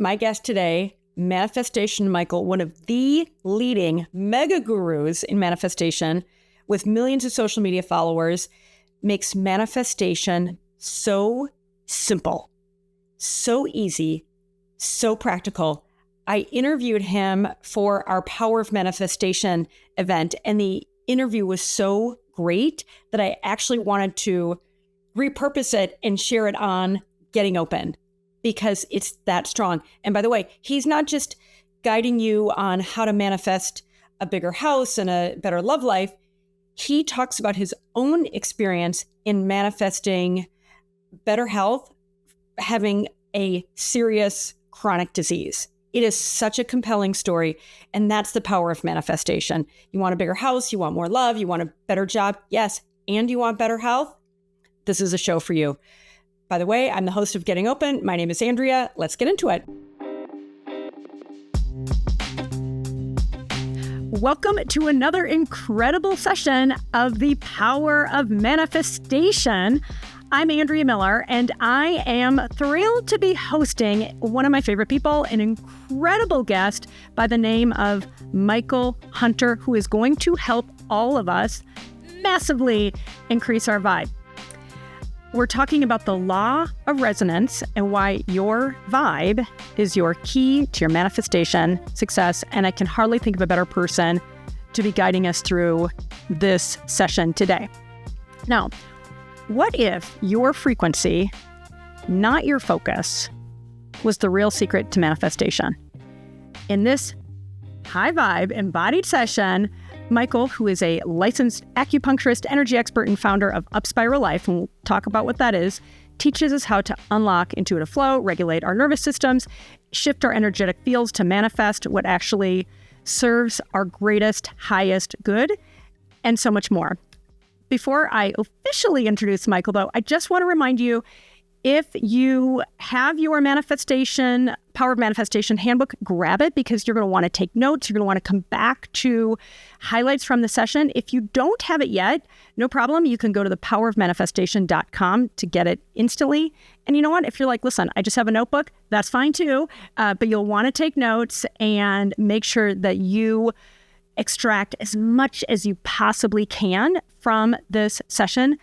my guest today, Manifestation Michael, one of the leading mega gurus in manifestation with millions of social media followers, makes manifestation so simple, so easy, so practical. I interviewed him for our Power of Manifestation event, and the interview was so great that I actually wanted to repurpose it and share it on Getting Open because it's that strong. And by the way, he's not just guiding you on how to manifest a bigger house and a better love life. He talks about his own experience in manifesting better health, having a serious chronic disease. It is such a compelling story, and that's the power of manifestation. You want a bigger house, you want more love, you want a better job, yes, and you want better health? This is a show for you. By the way, I'm the host of Getting Open. My name is Andrea. Let's get into it. Welcome to another incredible session of the Power of Manifestation. I'm Andrea Miller, and I am thrilled to be hosting one of my favorite people, an incredible guest by the name of Michael Hunter, who is going to help all of us massively increase our vibe. We're talking about the law of resonance and why your vibe is your key to your manifestation success. And I can hardly think of a better person to be guiding us through this session today. Now, what if your frequency, not your focus, was the real secret to manifestation? In this high vibe embodied session, Michael, who is a licensed acupuncturist, energy expert, and founder of UpSpiral Life, and we'll talk about what that is, teaches us how to unlock intuitive flow, regulate our nervous systems, shift our energetic fields to manifest what actually serves our greatest, highest good, and so much more. Before I officially introduce Michael, though, I just want to remind you, if you have your manifestation, Power of Manifestation handbook, grab it because you're going to want to take notes. You're going to want to come back to highlights from the session. If you don't have it yet, no problem. You can go to thepowerofmanifestation.com to get it instantly. And you know what? If you're like, listen, I just have a notebook, that's fine too. But you'll want to take notes and make sure that you extract as much as you possibly can from this session.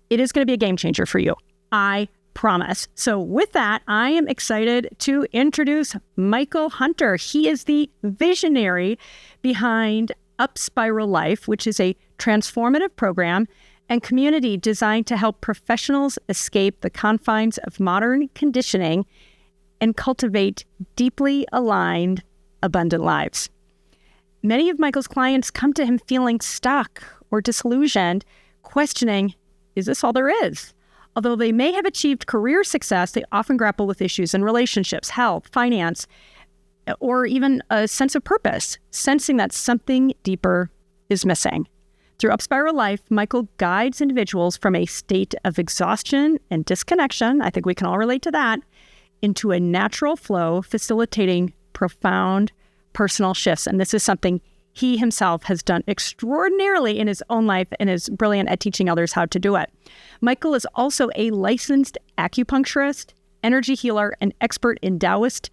It is going to be a game changer for you. I promise. So with that, I am excited to introduce Michael Hunter. He is the visionary behind UpSpiral Life, which is a transformative program and community designed to help professionals escape the confines of modern conditioning and cultivate deeply aligned, abundant lives. Many of Michael's clients come to him feeling stuck or disillusioned, questioning, is this all there is? Although they may have achieved career success, they often grapple with issues in relationships, health, finance, or even a sense of purpose, sensing that something deeper is missing. Through UpSpiral Life, Michael guides individuals from a state of exhaustion and disconnection, I think we can all relate to that, into a natural flow, facilitating profound personal shifts. And this is something he himself has done extraordinarily in his own life and is brilliant at teaching others how to do it. Michael is also a licensed acupuncturist, energy healer, and expert in Taoist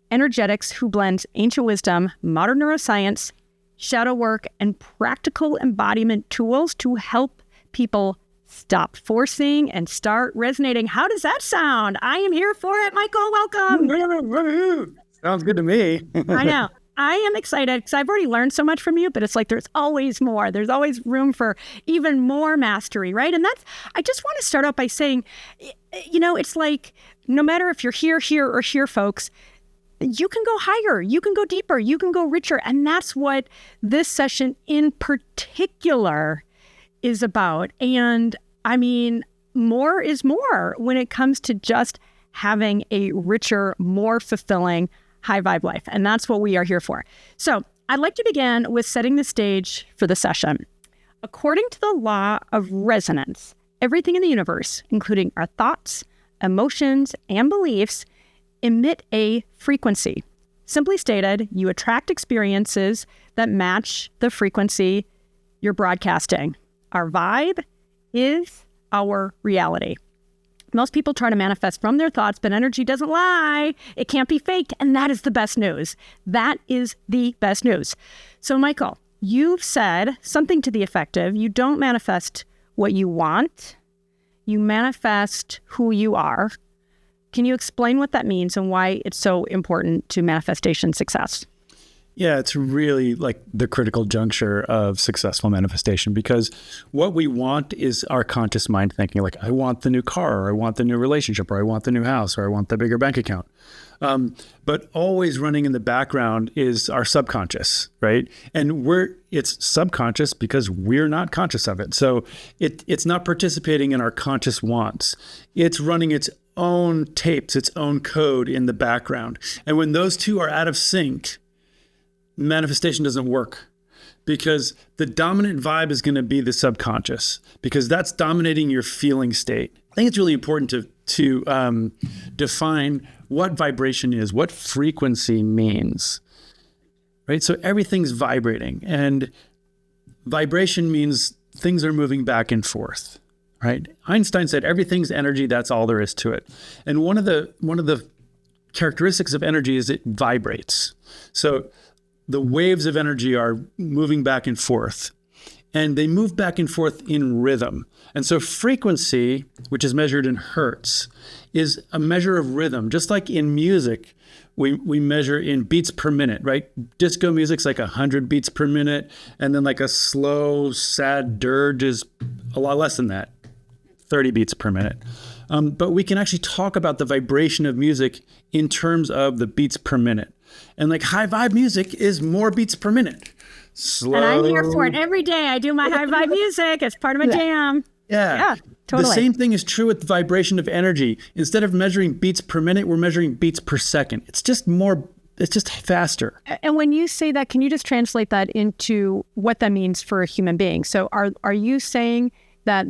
energetics who blends ancient wisdom, modern neuroscience, shadow work, and practical embodiment tools to help people stop forcing and start resonating. How does that sound? I am here for it. Michael, welcome. Sounds good to me. I know. I am excited because I've already learned so much from you, but it's like there's always more. There's always room for even more mastery, right? And I just want to start out by saying, it's like no matter if you're here, or here, folks, you can go higher, you can go deeper, you can go richer. And that's what this session in particular is about. And I mean, more is more when it comes to just having a richer, more fulfilling, high vibe life. And that's what we are here for. So I'd like to begin with setting the stage for the session. According to the law of resonance, everything in the universe, including our thoughts, emotions, and beliefs, emit a frequency. Simply stated, you attract experiences that match the frequency you're broadcasting. Our vibe is our reality. Most people try to manifest from their thoughts, but energy doesn't lie. It can't be faked. And that is the best news. That is the best news. So, Michael, you've said something to the effect of, you don't manifest what you want. You manifest who you are. Can you explain what that means and why it's so important to manifestation success? Yeah, it's really like the critical juncture of successful manifestation, because what we want is our conscious mind thinking like, I want the new car, or I want the new relationship, or I want the new house, or I want the bigger bank account. But always running in the background is our subconscious, right? And it's subconscious because we're not conscious of it. So it's not participating in our conscious wants. It's running its own tapes, its own code in the background. And when those two are out of sync, manifestation doesn't work, because the dominant vibe is going to be the subconscious, because that's dominating your feeling state. I think it's really important to define what vibration is, what frequency means, right? So everything's vibrating, and vibration means things are moving back and forth, right? Einstein said everything's energy, that's all there is to it. And one of the characteristics of energy is it vibrates. So the waves of energy are moving back and forth, and they move back and forth in rhythm. And so frequency, which is measured in hertz, is a measure of rhythm. Just like in music, we measure in beats per minute, right? Disco music's like 100 beats per minute, and then like a slow, sad dirge is a lot less than that, 30 beats per minute. But we can actually talk about the vibration of music in terms of the beats per minute. And like high vibe music is more beats per minute. Slow. And I'm here for it every day. I do my high vibe music. It's part of my jam. Yeah, totally. The same thing is true with the vibration of energy. Instead of measuring beats per minute, we're measuring beats per second. It's just faster. And when you say that, can you just translate that into what that means for a human being? So are you saying that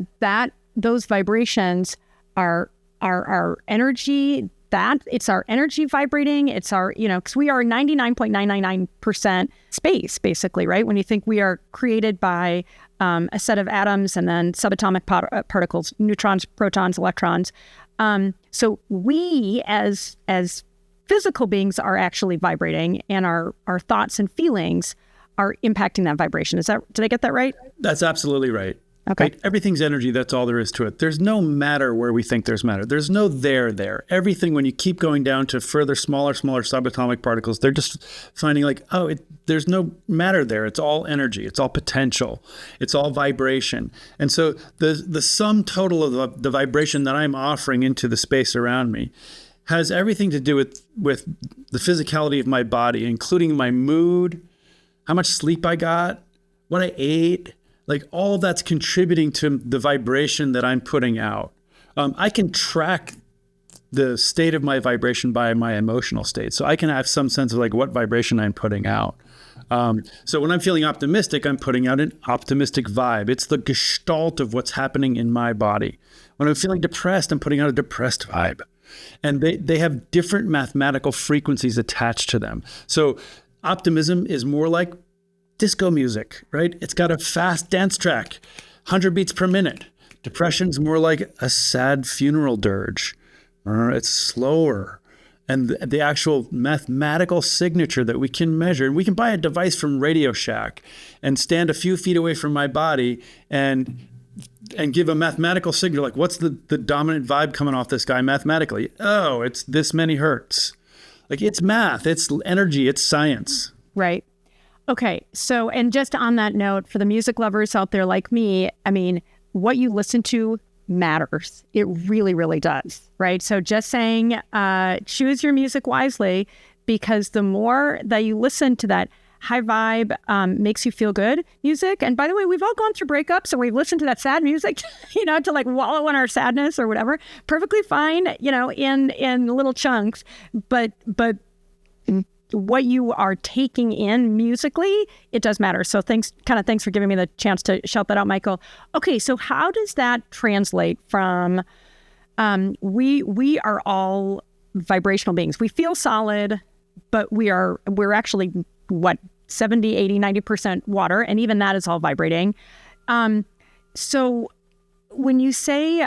those vibrations are our energy, that it's our energy vibrating, it's our, because we are 99.999% space, basically, right? When you think we are created by a set of atoms and then subatomic particles, neutrons, protons, electrons. So we as physical beings are actually vibrating, and our thoughts and feelings are impacting that vibration. Did I get that right? That's absolutely right. Okay. Right? Everything's energy. That's all there is to it. There's no matter where we think there's matter. There's no there. Everything, when you keep going down to further, smaller subatomic particles, they're just finding like, there's no matter there. It's all energy. It's all potential. It's all vibration. And so the sum total of the vibration that I'm offering into the space around me has everything to do with the physicality of my body, including my mood, how much sleep I got, what I ate. Like all of that's contributing to the vibration that I'm putting out. I can track the state of my vibration by my emotional state. So I can have some sense of like what vibration I'm putting out. So when I'm feeling optimistic, I'm putting out an optimistic vibe. It's the gestalt of what's happening in my body. When I'm feeling depressed, I'm putting out a depressed vibe. And they have different mathematical frequencies attached to them. So optimism is more like disco music, right? It's got a fast dance track, 100 beats per minute. Depression's more like a sad funeral dirge. It's slower. And the actual mathematical signature that we can measure, and we can buy a device from Radio Shack and stand a few feet away from my body and give a mathematical signal, like what's the dominant vibe coming off this guy mathematically? Oh, it's this many hertz. Like it's math, it's energy, it's science. Right. Okay, so, and just on that note, for the music lovers out there like me, I mean, what you listen to matters. It really, really does, right? So just saying, choose your music wisely, because the more that you listen to that high vibe, makes you feel good music. And by the way, we've all gone through breakups, so we've listened to that sad music, to like wallow in our sadness or whatever. Perfectly fine, in little chunks, but what you are taking in musically, it does matter. So thanks for giving me the chance to shout that out, Michael. Okay, so how does that translate from, we are all vibrational beings. We feel solid, but we're actually, 70, 80, 90% water, and even that is all vibrating. So when you say,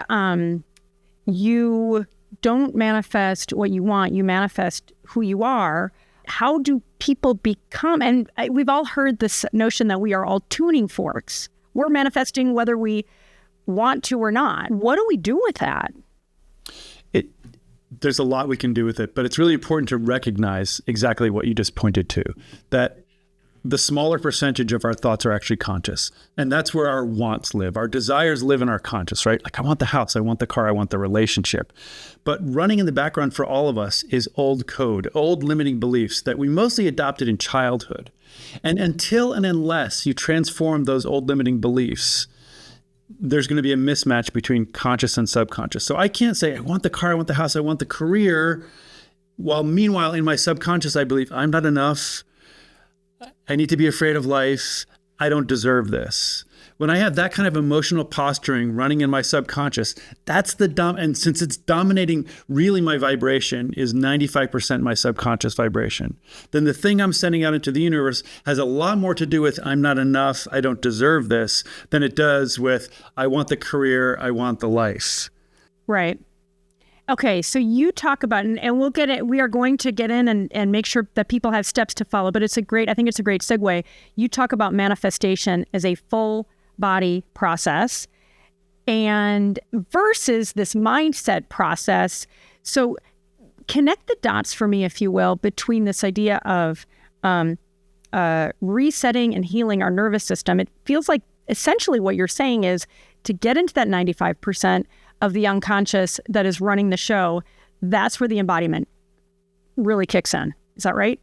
you don't manifest what you want, you manifest who you are. How do people become, and we've all heard this notion that we are all tuning forks. We're manifesting whether we want to or not. What do we do with that? There's a lot we can do with it, but it's really important to recognize exactly what you just pointed to, that the smaller percentage of our thoughts are actually conscious. And that's where our wants live. Our desires live in our conscious, right? Like, I want the house, I want the car, I want the relationship. But running in the background for all of us is old code, old limiting beliefs that we mostly adopted in childhood. And until and unless you transform those old limiting beliefs, there's going to be a mismatch between conscious and subconscious. So I can't say, I want the car, I want the house, I want the career, while meanwhile in my subconscious, I believe I'm not enough. I need to be afraid of life. I don't deserve this. When I have that kind of emotional posturing running in my subconscious, that's and since it's dominating really my vibration is 95% my subconscious vibration, then the thing I'm sending out into the universe has a lot more to do with I'm not enough, I don't deserve this, than it does with I want the career, I want the life. Right. Okay, so you talk about, and we'll get it, we are going to get in and make sure that people have steps to follow, but I think it's a great segue. You talk about manifestation as a full body process and versus this mindset process. So connect the dots for me, if you will, between this idea of resetting and healing our nervous system. It feels like essentially what you're saying is to get into that 95% of the unconscious that is running the show, that's where the embodiment really kicks in. Is that right?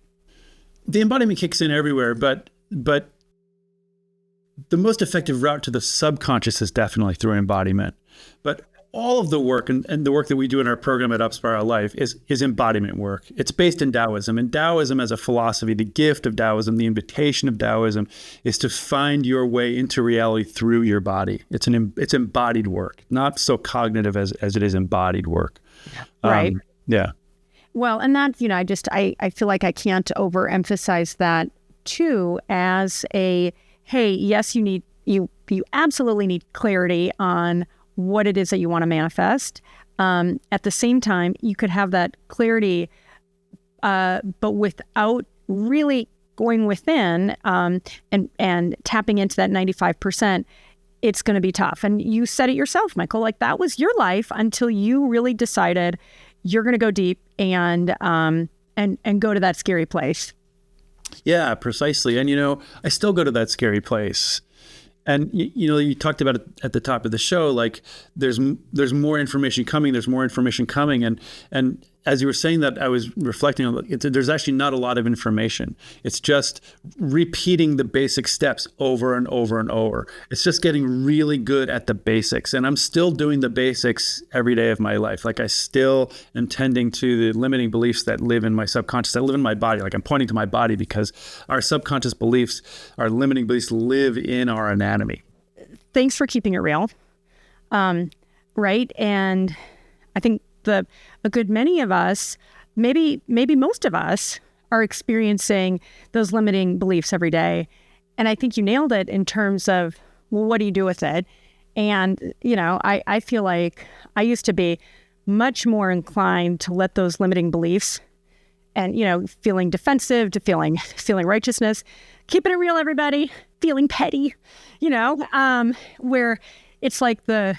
The embodiment kicks in everywhere, but the most effective route to the subconscious is definitely through embodiment. But all of the work and the work that we do in our program at UpSpiral Life is embodiment work. It's based in Taoism. And Taoism as a philosophy, the gift of Taoism, the invitation of Taoism is to find your way into reality through your body. It's embodied work, not so cognitive as it is embodied work. Right. Yeah. Well, and that, I feel like I can't overemphasize that too as a, hey, yes, you absolutely need clarity on what it is that you want to manifest. At the same time, you could have that clarity, but without really going within and tapping into that 95%, it's going to be tough. And you said it yourself, Michael, like that was your life until you really decided you're going to go deep and go to that scary place. Yeah, precisely. And, I still go to that scary place. And, you talked about it at the top of the show, like there's more information coming. There's more information coming. And as you were saying that, I was reflecting on it. There's actually not a lot of information. It's just repeating the basic steps over and over and over. It's just getting really good at the basics. And I'm still doing the basics every day of my life. Like I still am tending to the limiting beliefs that live in my subconscious, that live in my body. Like I'm pointing to my body because our subconscious beliefs, our limiting beliefs live in our anatomy. Thanks for keeping it real. Right. And I think a good many of us, maybe most of us, are experiencing those limiting beliefs every day. And I think you nailed it in terms of, well, what do you do with it? And, I feel like I used to be much more inclined to let those limiting beliefs and, feeling defensive to feeling righteousness, keeping it real, everybody, feeling petty, where it's like the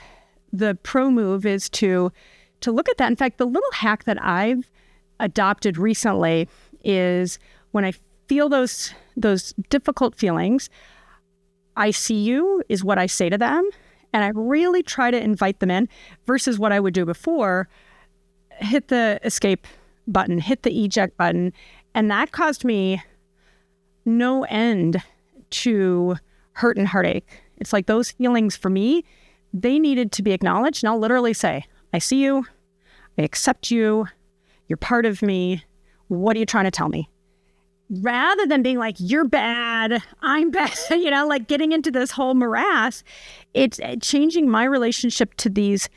pro move is to look at that. In fact, the little hack that I've adopted recently is when I feel those difficult feelings, I see you is what I say to them. And I really try to invite them in versus what I would do before, hit the escape button, hit the eject button. And that caused me no end to hurt and heartache. It's like those feelings for me, they needed to be acknowledged. And I'll literally say, I see you, I accept you, you're part of me, what are you trying to tell me? Rather than being like, you're bad, I'm bad, like getting into this whole morass, it's changing my relationship to these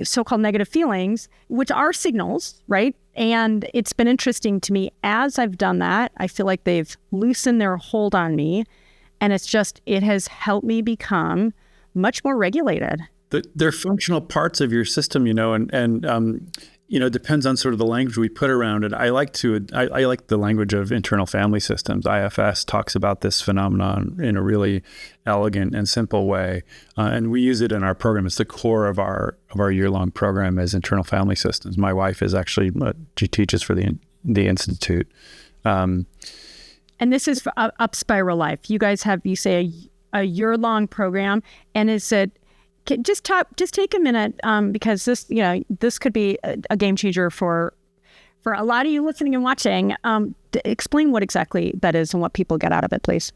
so-called negative feelings, which are signals, right? And it's been interesting to me as I've done that, I feel like they've loosened their hold on me. And it has helped me become much more regulated. they're functional parts of your system, and depends on sort of the language we put around it. I like the language of internal family systems. IFS talks about this phenomenon in a really elegant and simple way, and we use it in our program. It's the core of our year-long program as internal family systems. My wife is actually she teaches for the institute. And this is for UpSpiral Life. You guys have, you say, a year-long program, and is it? Just take a minute, because this could be a game changer for a lot of you listening and watching. Explain what exactly that is and what people get out of it, please.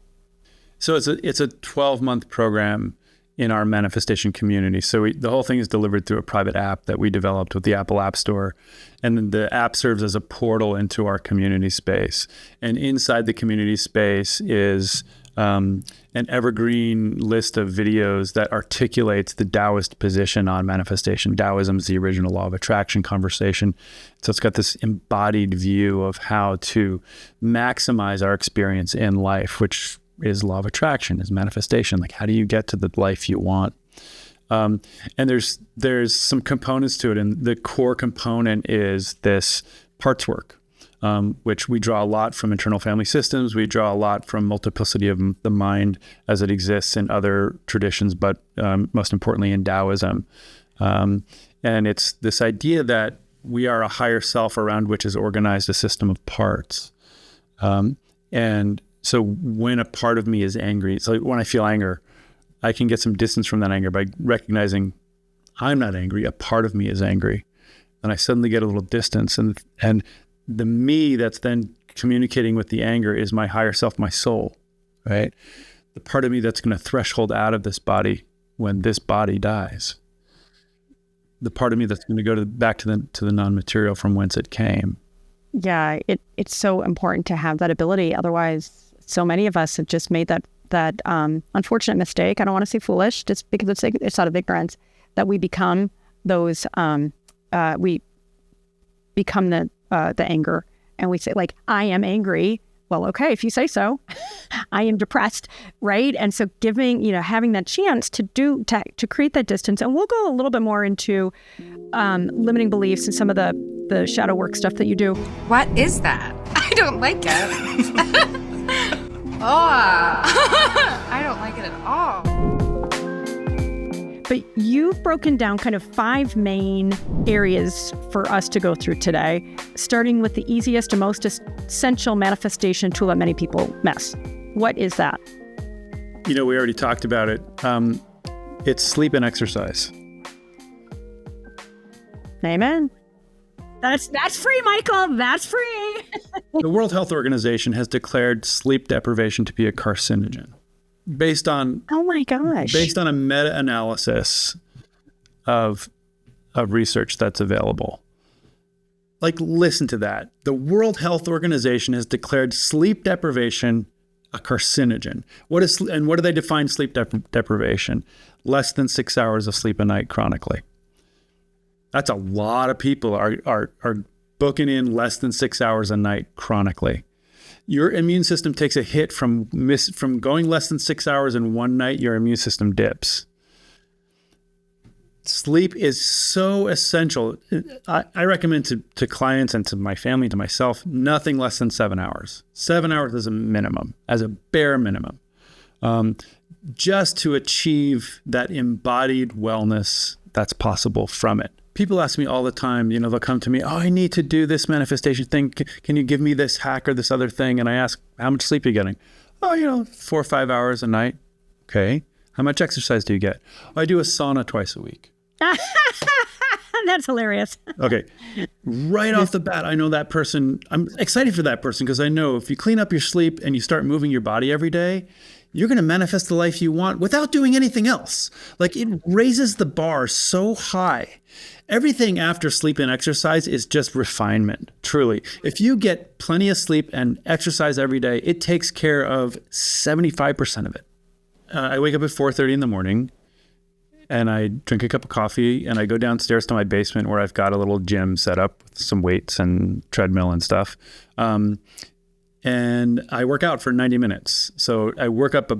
So it's a 12-month program in our manifestation community. So the whole thing is delivered through a private app that we developed with the Apple App Store, and then the app serves as a portal into our community space. And inside the community space is an evergreen list of videos that articulates the Taoist position on manifestation. Taoism is the original law of attraction conversation. So it's got this embodied view of how to maximize our experience in life, which is law of attraction, is manifestation. Like, how do you get to the life you want? And there's some components to it. And the core component is this parts work. Which we draw a lot from internal family systems. We draw a lot from multiplicity of the mind as it exists in other traditions, but most importantly in Taoism. And it's this idea that we are a higher self around which is organized a system of parts. And so when a part of me is angry, it's like when I feel anger, I can get some distance from that anger by recognizing I'm not angry, a part of me is angry. And I suddenly get a little distance, and the me that's then communicating with the anger is my higher self, my soul, right? The part of me that's going to threshold out of this body when this body dies. The part of me that's going to go back to the non-material from whence it came. Yeah, it's so important to have that ability. Otherwise, so many of us have just made that unfortunate mistake. I don't want to say foolish, just because it's out of ignorance, that we become those. We become the anger, and we say, like, I am angry. Well, okay, if you say so. I am depressed, right? And so having that chance to create that distance, and we'll go a little bit more into limiting beliefs and some of the shadow work stuff that you do. What is that? I don't like it. I don't like it at all. But you've broken down kind of 5 main areas for us to go through today, starting with the easiest and most essential manifestation tool that many people miss. What is that? We already talked about it. It's sleep and exercise. Amen. That's free, Michael. That's free. The World Health Organization has declared sleep deprivation to be a carcinogen. Based on oh my gosh, based on a meta-analysis of research that's available. Like, listen to that. The World Health Organization has declared sleep deprivation a carcinogen. What do they define sleep deprivation? Less than 6 hours of sleep a night chronically. That's a lot of people are booking in less than 6 hours a night chronically. Your immune system takes a hit from going less than 6 hours in one night. Your immune system dips. Sleep is so essential. I recommend to clients and to my family, to myself, nothing less than 7 hours. 7 hours is a minimum, as a bare minimum, just to achieve that embodied wellness that's possible from it. People ask me all the time, they'll come to me, I need to do this manifestation thing. Can you give me this hack or this other thing? And I ask, how much sleep are you getting? 4 or 5 hours a night. Okay. How much exercise do you get? I do a sauna twice a week. That's hilarious. Okay. Right off the bat, I know that person. I'm excited for that person because I know if you clean up your sleep and you start moving your body every day, you're going to manifest the life you want without doing anything else. Like, it raises the bar so high. Everything after sleep and exercise is just refinement, truly. If you get plenty of sleep and exercise every day, it takes care of 75% of it. I wake up at 4:30 in the morning and I drink a cup of coffee and I go downstairs to my basement where I've got a little gym set up with some weights and treadmill and stuff. And I work out for 90 minutes. So I work up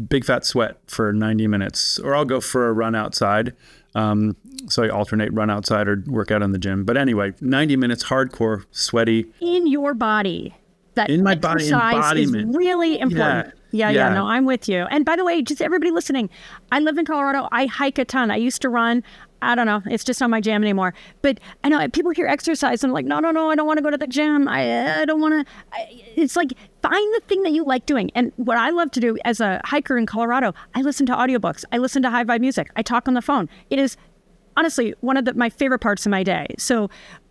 big fat sweat for 90 minutes, or I'll go for a run outside. So I alternate run outside or work out in the gym. But anyway, 90 minutes, hardcore, sweaty. In your body. That in my body, embodiment. Is really important. Yeah. No, I'm with you. And by the way, just everybody listening, I live in Colorado. I hike a ton. I used to run. I don't know. It's just not my jam anymore. But I know people hear exercise and like, no, I don't want to go to the gym. I don't want to. It's like, find the thing that you like doing. And what I love to do as a hiker in Colorado, I listen to audiobooks. I listen to high vibe music. I talk on the phone. It is honestly one of my favorite parts of my day. So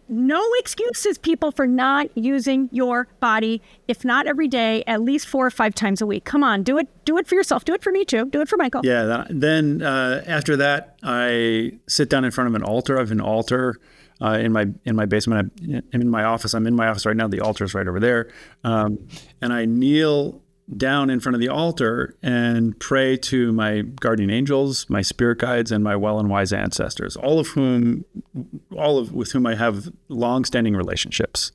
no excuses, people, for not using your body. If not every day, at least 4 or 5 times a week. Come on, do it for yourself. Do it for me too. Do it for Michael. Yeah. Then after that, I sit down in front of an altar. I have an altar in my basement. I'm in my office. I'm in my office right now. The altar is right over there, and I kneel down in front of the altar and pray to my guardian angels, my spirit guides, and my well and wise ancestors, all of with whom I have long-standing relationships.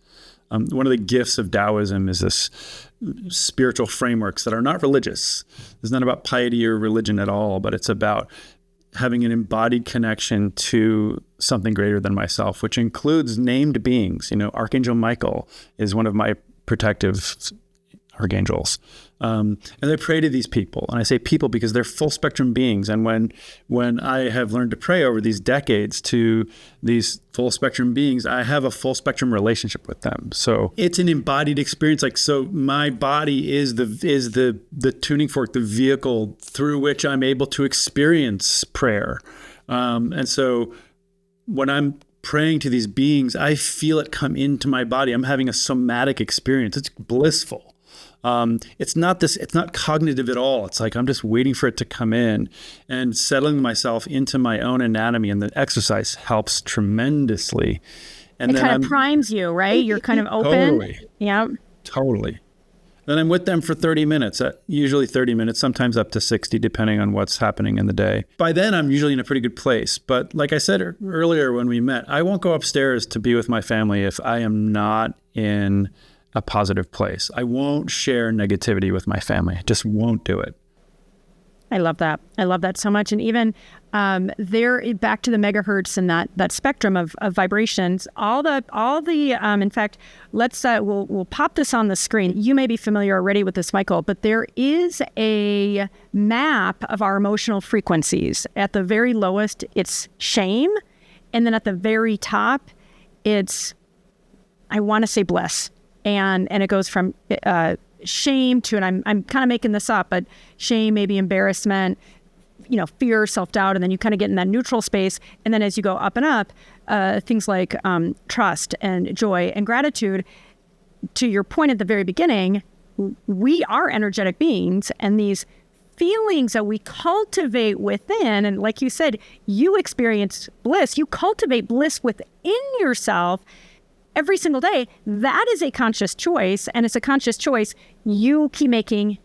One of the gifts of Taoism is this spiritual frameworks that are not religious. It's not about piety or religion at all, but it's about having an embodied connection to something greater than myself, which includes named beings. Archangel Michael is one of my protective archangels. And I pray to these people. And I say people because they're full spectrum beings. And when I have learned to pray over these decades to these full spectrum beings, I have a full spectrum relationship with them. So it's an embodied experience. So my body is the tuning fork, the vehicle through which I'm able to experience prayer. And so when I'm praying to these beings, I feel it come into my body. I'm having a somatic experience. It's blissful. It's not cognitive at all. It's like I'm just waiting for it to come in and settling myself into my own anatomy. And the exercise helps tremendously. And it kind of primes you, right? You're kind of open. Totally. Yeah. Totally. Then I'm with them for 30 minutes, usually 30 minutes, sometimes up to 60, depending on what's happening in the day. By then, I'm usually in a pretty good place. But like I said earlier when we met, I won't go upstairs to be with my family if I am not in a positive place. I won't share negativity with my family. I just won't do it. I love that. I love that so much. And even there, back to the megahertz and that spectrum of vibrations, all the in fact, we'll pop this on the screen. You may be familiar already with this, Michael, but there is a map of our emotional frequencies. At the very lowest, it's shame. And then at the very top, it's, I want to say bliss. And it goes from shame to, and I'm kind of making this up, but shame, maybe embarrassment, fear, self-doubt, and then you kind of get in that neutral space. And then as you go up and up, things like trust and joy and gratitude. To your point at the very beginning, we are energetic beings, and these feelings that we cultivate within, and like you said, you experience bliss, you cultivate bliss within yourself every single day. That is a conscious choice, and it's a conscious choice you keep making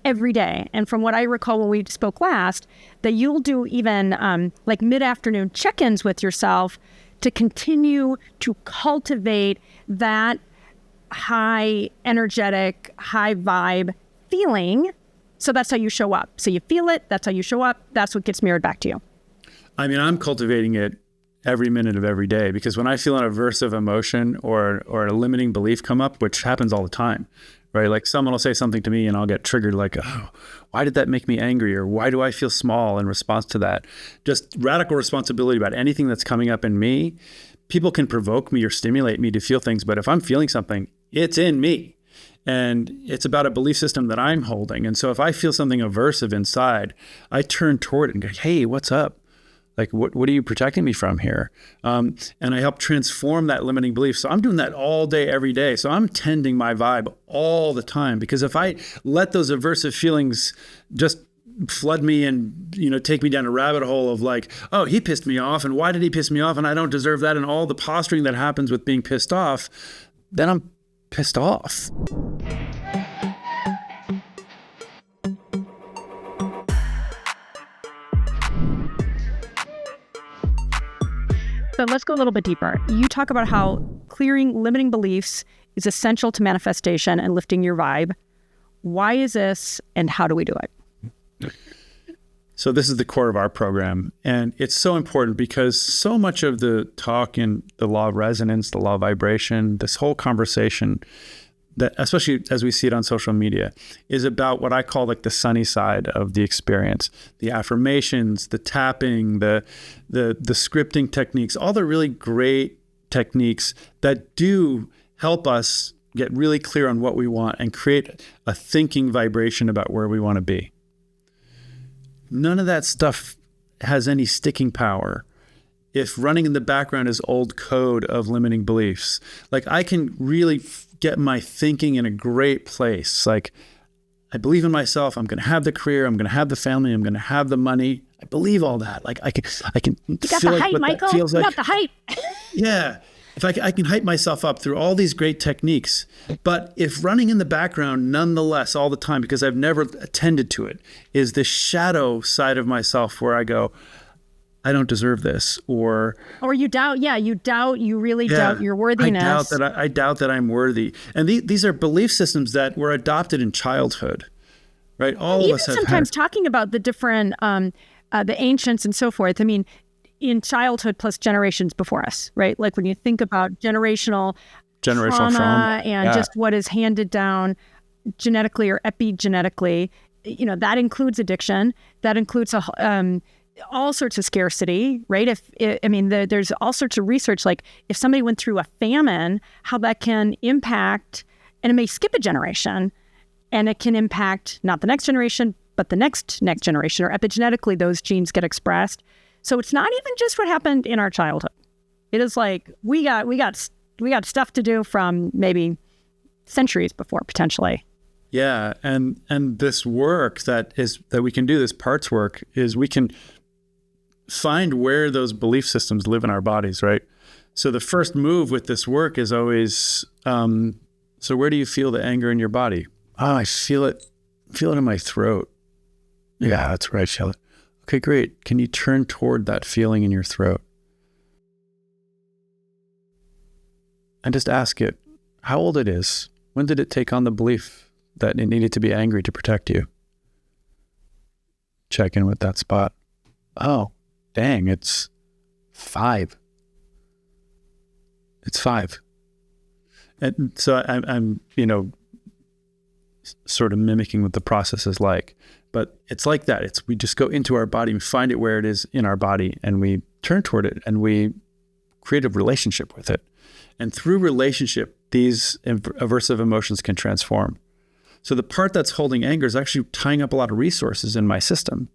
every day. And from what I recall when we spoke last, that you'll do even like mid-afternoon check-ins with yourself to continue to cultivate that high energetic, high vibe feeling. So that's how you show up. So you feel it, that's how you show up, that's what gets mirrored back to you. I mean, I'm cultivating it every minute of every day, because when I feel an aversive emotion or a limiting belief come up, which happens all the time, right? Like someone will say something to me and I'll get triggered, like, oh, why did that make me angry? Or why do I feel small in response to that? Just radical responsibility about anything that's coming up in me. People can provoke me or stimulate me to feel things, but if I'm feeling something, it's in me. And it's about a belief system that I'm holding. And so if I feel something aversive inside, I turn toward it and go, hey, what's up? Like, what are you protecting me from here? And I help transform that limiting belief. So I'm doing that all day, every day. So I'm tending my vibe all the time, because if I let those aversive feelings just flood me and, take me down a rabbit hole of like, oh, he pissed me off. And why did he piss me off? And I don't deserve that. And all the posturing that happens with being pissed off, then I'm pissed off. So let's go a little bit deeper. You talk about how clearing limiting beliefs is essential to manifestation and lifting your vibe. Why is this, and how do we do it? So this is the core of our program. And it's so important because so much of the talk in the law of resonance, the law of vibration, this whole conversation, that especially as we see it on social media, is about what I call like the sunny side of the experience. The affirmations, the tapping, the scripting techniques, all the really great techniques that do help us get really clear on what we want and create a thinking vibration about where we want to be. None of that stuff has any sticking power if running in the background is old code of limiting beliefs. Like I can really get my thinking in a great place. Like I believe in myself. I'm going to have the career. I'm going to have the family. I'm going to have the money. I believe all that. Like I can You got feel the like hype, what Michael. that feels You like. got the hype. Yeah. If I can hype myself up through all these great techniques, but if running in the background nonetheless all the time, because I've never attended to it, is the shadow side of myself where I go, I don't deserve this, or you doubt, you really doubt your worthiness. I doubt that I'm worthy. And these are belief systems that were adopted in childhood, right? All of us have sometimes talking about the different, the ancients and so forth. I mean, in childhood plus generations before us, right? Like when you think about generational trauma and just what is handed down genetically or epigenetically, that includes addiction. That includes all sorts of scarcity, right? There's all sorts of research, like if somebody went through a famine, how that can impact, and it may skip a generation, and it can impact not the next generation, but the next generation, or epigenetically, those genes get expressed. So it's not even just what happened in our childhood. It is like we got stuff to do from maybe centuries before, potentially. Yeah, and this work that we can do, this parts work, is we can find where those belief systems live in our bodies, right? So the first move with this work is always, so where do you feel the anger in your body? Oh, I feel it in my throat. Yeah, that's where I feel it. Okay, great. Can you turn toward that feeling in your throat? And just ask it how old it is. When did it take on the belief that it needed to be angry to protect you? Check in with that spot. Oh, dang, it's 5. It's 5. And so I'm sort of mimicking what the process is like. But it's like that. We just go into our body, we find it where it is in our body, and we turn toward it, and we create a relationship with it. And through relationship, these aversive emotions can transform. So the part that's holding anger is actually tying up a lot of resources in my system.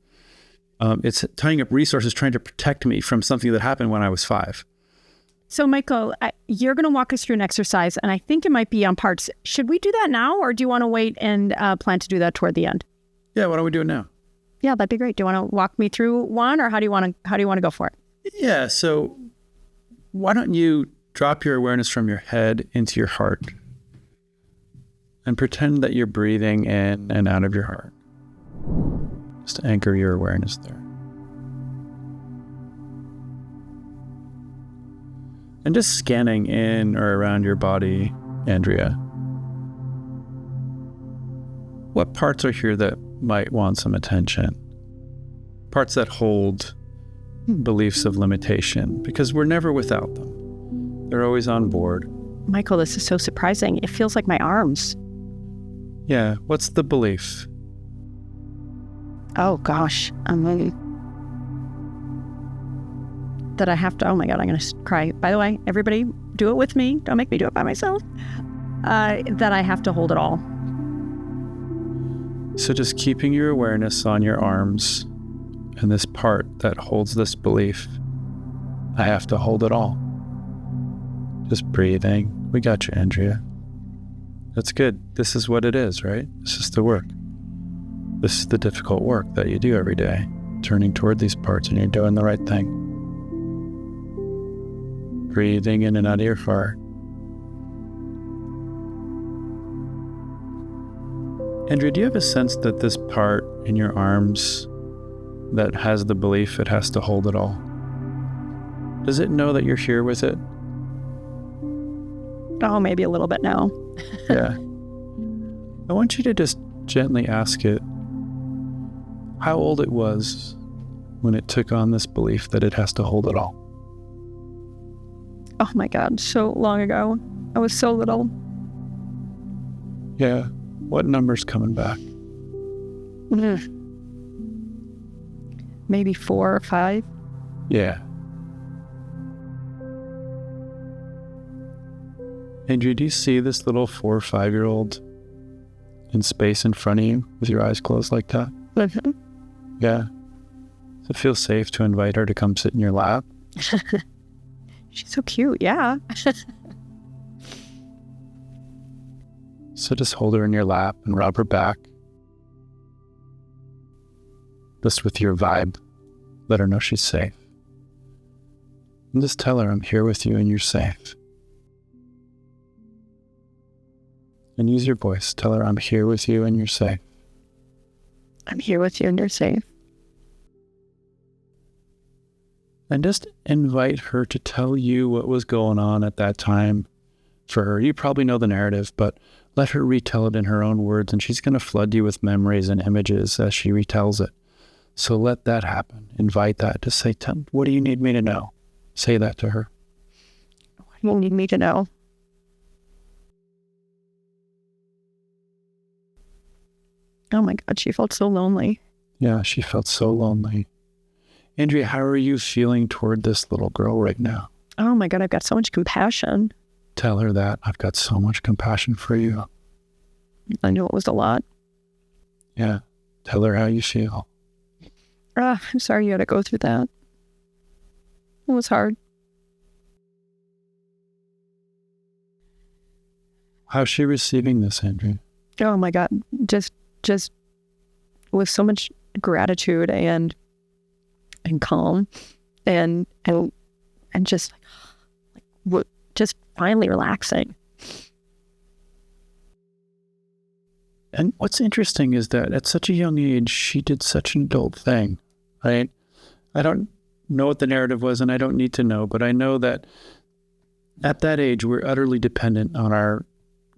It's tying up resources trying to protect me from something that happened when I was 5. So Michael, you're going to walk us through an exercise, and I think it might be on parts. Should we do that now, or do you want to wait and plan to do that toward the end? Yeah, why don't we do it now? Yeah, that'd be great. Do you want to walk me through one, or how do you want to go for it? Yeah, so why don't you drop your awareness from your head into your heart and pretend that you're breathing in and out of your heart. Just anchor your awareness there. And just scanning in or around your body, Andrea. What parts are here that might want some attention? Parts that hold beliefs of limitation, because we're never without them. They're always on board. Michael, this is so surprising. It feels like my arms. Yeah, what's the belief? Oh gosh, that I have to, oh my God, I'm going to cry. By the way, everybody do it with me. Don't make me do it by myself. That I have to hold it all. So just keeping your awareness on your arms and this part that holds this belief, I have to hold it all. Just breathing. We got you, Andrea. That's good. This is what it is, right? This is the work. This is the difficult work that you do every day, turning toward these parts, and you're doing the right thing. Breathing in and out of your heart. Andrea, do you have a sense that this part in your arms that has the belief it has to hold it all, does it know that you're here with it? Oh, maybe a little bit now. Yeah. I want you to just gently ask it, how old it was when it took on this belief that it has to hold it all. Oh my God, so long ago. I was so little. Yeah. What number's coming back? Maybe 4 or 5. Yeah. Andrea, do you see this little 4 or 5-year-old in space in front of you with your eyes closed like that? Mm-hmm. Yeah. Does it feel safe to invite her to come sit in your lap? She's so cute, yeah. So just hold her in your lap and rub her back. Just with your vibe, let her know she's safe. And just tell her, I'm here with you and you're safe. And use your voice. Tell her, I'm here with you and you're safe. I'm here with you and you're safe. And just invite her to tell you what was going on at that time for her. You probably know the narrative, but let her retell it in her own words, and she's going to flood you with memories and images as she retells it. So let that happen. Invite that. Just say, what do you need me to know? Say that to her. What do you need me to know? Oh my God, she felt so lonely. Yeah, she felt so lonely. Andrea, how are you feeling toward this little girl right now? Oh my God, I've got so much compassion. Tell her that. I've got so much compassion for you. I know it was a lot. Yeah. Tell her how you feel. I'm sorry you had to go through that. It was hard. How's she receiving this, Andrea? Oh my God, just with so much gratitude and calm and just like just finally relaxing. And what's interesting is that at such a young age, she did such an adult thing, right? I don't know what the narrative was, and I don't need to know, but I know that at that age, we're utterly dependent on our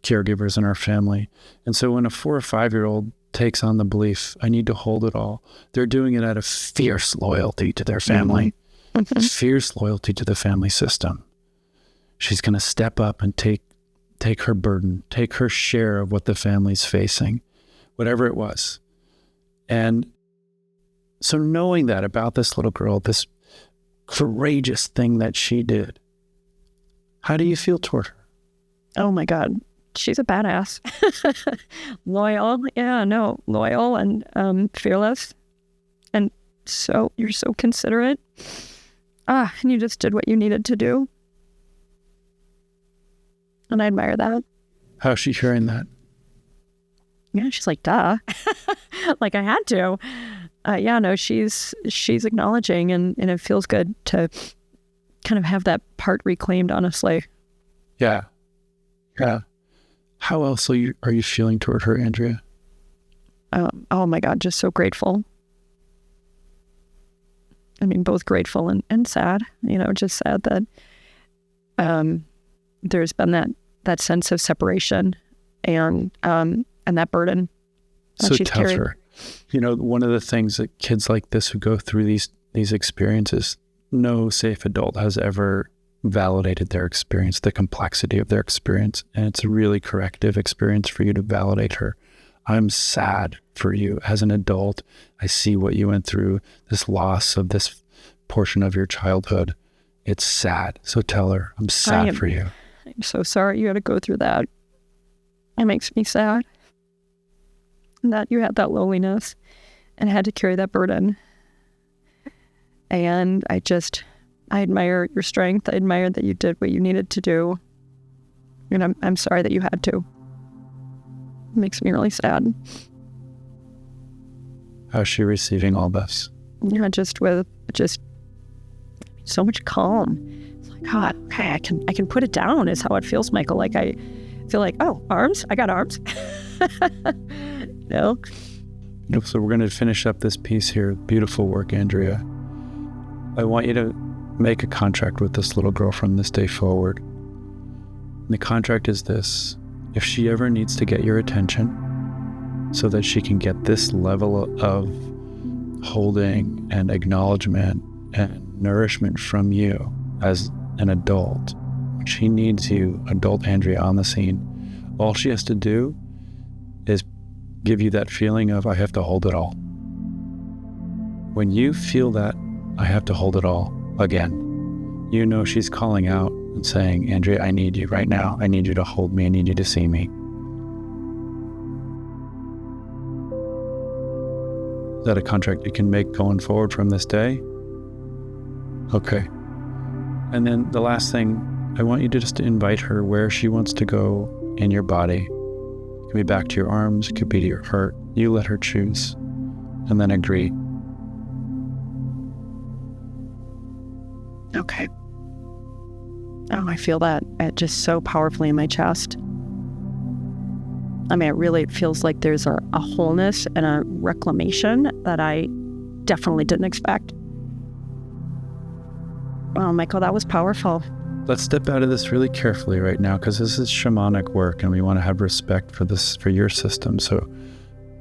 caregivers and our family. And so when a 4 or 5-year-old takes on the belief, I need to hold it all, they're doing it out of fierce loyalty to their family, fierce loyalty to the family system. She's going to step up and take her burden, take her share of what the family's facing, whatever it was. And so knowing that about this little girl, this courageous thing that she did, how do you feel toward her? Oh my God, she's a badass. Loyal, loyal and fearless. And so you're so considerate. And you just did what you needed to do. And I admire that. How's she hearing that? Yeah, she's like, duh. Like I had to. She's acknowledging and it feels good to kind of have that part reclaimed, honestly. Yeah. Yeah. How else are you feeling toward her, Andrea? Oh my God, just so grateful. I mean, both grateful and sad, just sad that there's been that sense of separation and that burden that so she's tell carried. her, one of the things that kids like this who go through these experiences, no safe adult has ever validated their experience, the complexity of their experience. And it's a really corrective experience for you to validate her. I'm sad for you as an adult. I see what you went through, this loss of this portion of your childhood. It's sad. So tell her, I'm sad for you. I'm so sorry you had to go through that. It makes me sad that you had that loneliness and had to carry that burden. And I admire your strength. I admire that you did what you needed to do. And I'm sorry that you had to. It makes me really sad. How's she receiving all this? Just with so much calm. It's like, God, okay, I can put it down is how it feels, Michael. Like I feel like, oh, arms? I got arms. No. So we're going to finish up this piece here. Beautiful work, Andrea. I want you to make a contract with this little girl from this day forward. And the contract is this: if she ever needs to get your attention so that she can get this level of holding and acknowledgement and nourishment from you as an adult. When she needs you, adult Andrea, on the scene, all she has to do is give you that feeling of, I have to hold it all. When you feel that, I have to hold it all again, you know she's calling out and saying, Andrea, I need you right now. I need you to hold me. I need you to see me. Is that a contract you can make going forward from this day? Okay. And then the last thing, I want you to just invite her where she wants to go in your body. It could be back to your arms, it could be to your heart. You let her choose, and then agree. Okay. Oh, I feel that just so powerfully in my chest. I mean, it really feels like there's a wholeness and a reclamation that I definitely didn't expect. Wow, Michael, that was powerful. Let's step out of this really carefully right now, because this is shamanic work and we want to have respect for this, for your system. So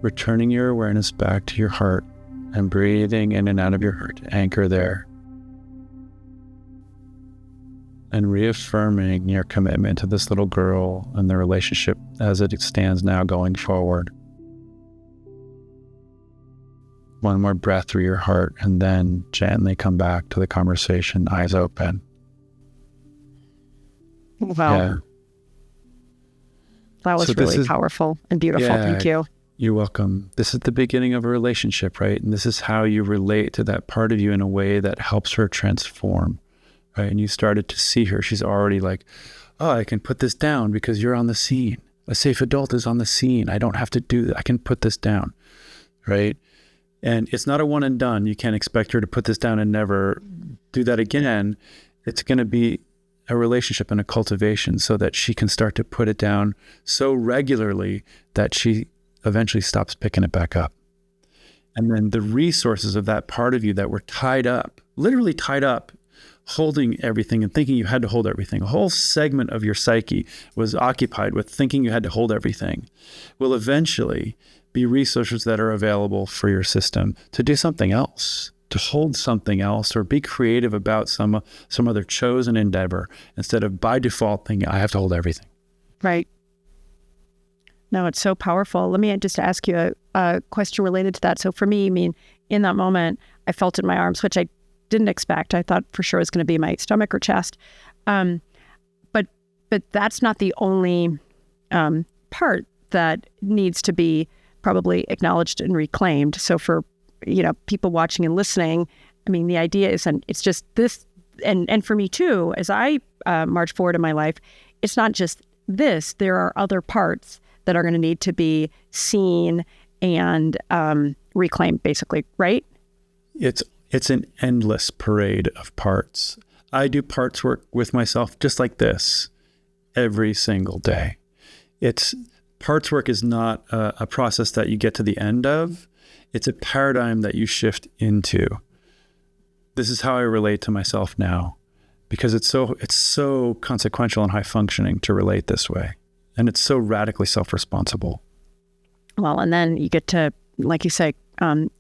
returning your awareness back to your heart and breathing in and out of your heart to anchor there. And reaffirming your commitment to this little girl and the relationship as it stands now going forward. One more breath through your heart, and then gently come back to the conversation, eyes open. Wow. Yeah. That was really powerful and beautiful. Yeah, thank you. You're welcome. This is the beginning of a relationship, right? And this is how you relate to that part of you in a way that helps her transform. Right, and you started to see her. She's already like, oh, I can put this down because you're on the scene. A safe adult is on the scene. I don't have to do that. I can put this down, right? And it's not a one and done. You can't expect her to put this down and never do that again. It's going to be a relationship and a cultivation so that she can start to put it down so regularly that she eventually stops picking it back up. And then the resources of that part of you that were tied up, literally tied up, holding everything and thinking you had to hold everything. A whole segment of your psyche was occupied with thinking you had to hold everything. Will eventually be resources that are available for your system to do something else, to hold something else, or be creative about some other chosen endeavor instead of by default thinking I have to hold everything. Right. No, it's so powerful. Let me just ask you a question related to that. So for me, I mean, in that moment, I felt in my arms, which I didn't expect. I thought for sure it was going to be my stomach or chest. But that's not the only part that needs to be probably acknowledged and reclaimed. So for, people watching and listening, I mean, the idea is, and it's just this, and for me too, as I march forward in my life, it's not just this, there are other parts that are going to need to be seen and reclaimed, basically, right? It's an endless parade of parts. I do parts work with myself just like this every single day. Parts work is not a process that you get to the end of. It's a paradigm that you shift into. This is how I relate to myself now, because it's so consequential and high functioning to relate this way. And it's so radically self-responsible. Well, and then you get to, like you say,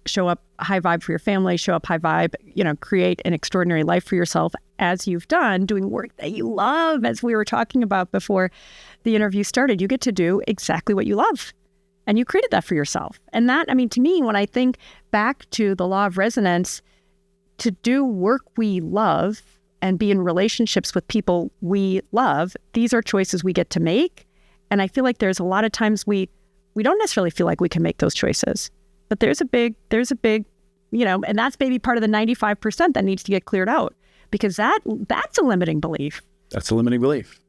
show up high vibe for your family, show up high vibe, create an extraordinary life for yourself as you've done, doing work that you love. As we were talking about before the interview started, you get to do exactly what you love. And you created that for yourself. And that, I mean, to me, when I think back to the law of resonance, to do work we love and be in relationships with people we love, these are choices we get to make. And I feel like there's a lot of times we don't necessarily feel like we can make those choices. But there's a big, and that's maybe part of the 95% that needs to get cleared out, because that's a limiting belief. That's a limiting belief.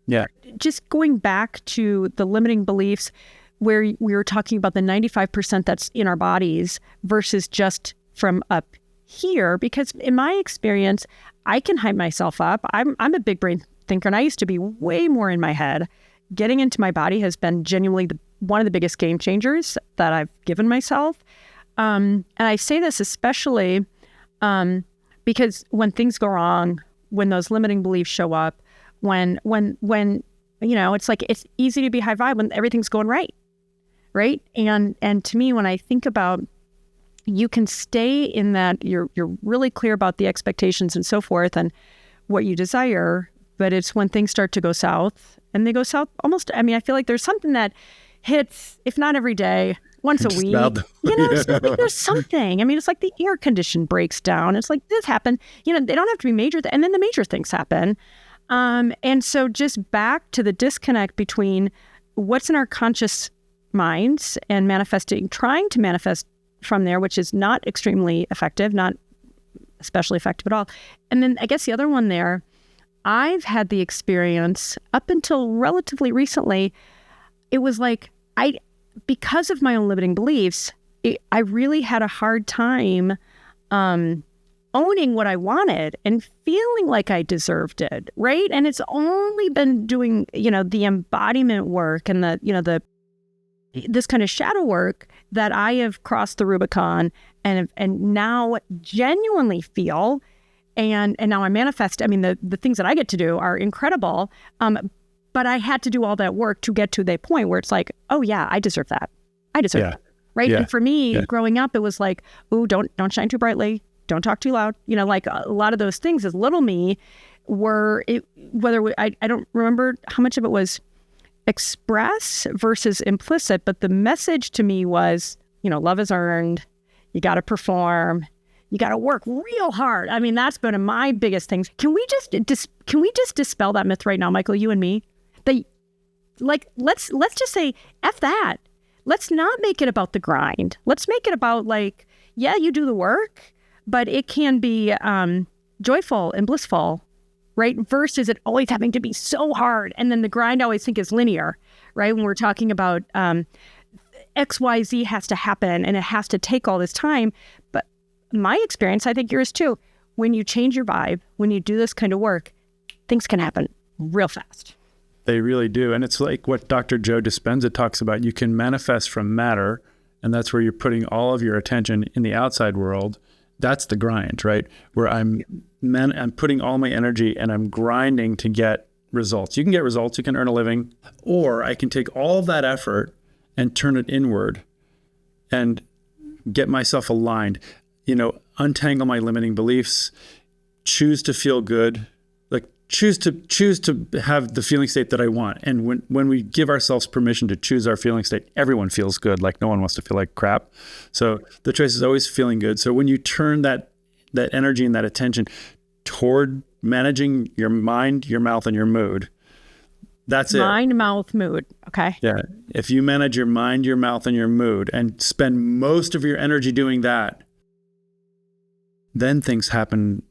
Yeah. Just going back to the limiting beliefs where we were talking about the 95% that's in our bodies versus just from up here, because in my experience, I can hype myself up. I'm a big brain thinker, and I used to be way more in my head. Getting into my body has been genuinely one of the biggest game changers that I've given myself. And I say this especially because when things go wrong, when those limiting beliefs show up, when it's like it's easy to be high vibe when everything's going right? And to me, when I think about, you can stay in that, you're really clear about the expectations and so forth and what you desire, but it's when things start to go south, and they go south almost, I mean, I feel like there's something that hits, if not every day, once a week. It's like there's something. I mean, it's like the air condition breaks down. It's like this happened. They don't have to be major, and then the major things happen. And so just back to the disconnect between what's in our conscious minds and manifesting, trying to manifest from there, which is not extremely effective, not especially effective at all. And then I guess the other one there, I've had the experience up until relatively recently, it was like because of my own limiting beliefs, I really had a hard time owning what I wanted and feeling like I deserved it, right? And it's only been doing, the embodiment work and this kind of shadow work that I have crossed the Rubicon and now genuinely feel, and now I manifest. I mean, the things that I get to do are incredible. But I had to do all that work to get to the point where it's like, oh yeah, I deserve that. I deserve that. Right. Yeah. And for me, growing up, it was like, ooh, don't shine too brightly. Don't talk too loud. Like a lot of those things as little me I don't remember how much of it was express versus implicit, but the message to me was, love is earned. You got to perform. You got to work real hard. I mean, that's been one of my biggest things. Can we just dispel that myth right now, Michael, you and me? Let's just say, F that. Let's not make it about the grind. Let's make it about you do the work, but it can be joyful and blissful, right? Versus it always having to be so hard. And then the grind I always think is linear, right? When we're talking about X, Y, Z has to happen and it has to take all this time. But my experience, I think yours too, when you change your vibe, when you do this kind of work, things can happen real fast. They really do. And it's like what Dr. Joe Dispenza talks about. You can manifest from matter, and that's where you're putting all of your attention in the outside world. That's the grind, right? Where I'm putting all my energy and I'm grinding to get results. You can get results, you can earn a living, or I can take all of that effort and turn it inward and get myself aligned, untangle my limiting beliefs, choose to feel good, choose to have the feeling state that I want. And when we give ourselves permission to choose our feeling state, everyone feels good. Like no one wants to feel like crap. So the choice is always feeling good. So when you turn that energy and that attention toward managing your mind, your mouth, and your mood, that's it. Mind, mouth, mood. Okay. Yeah. If you manage your mind, your mouth, and your mood and spend most of your energy doing that, then things happen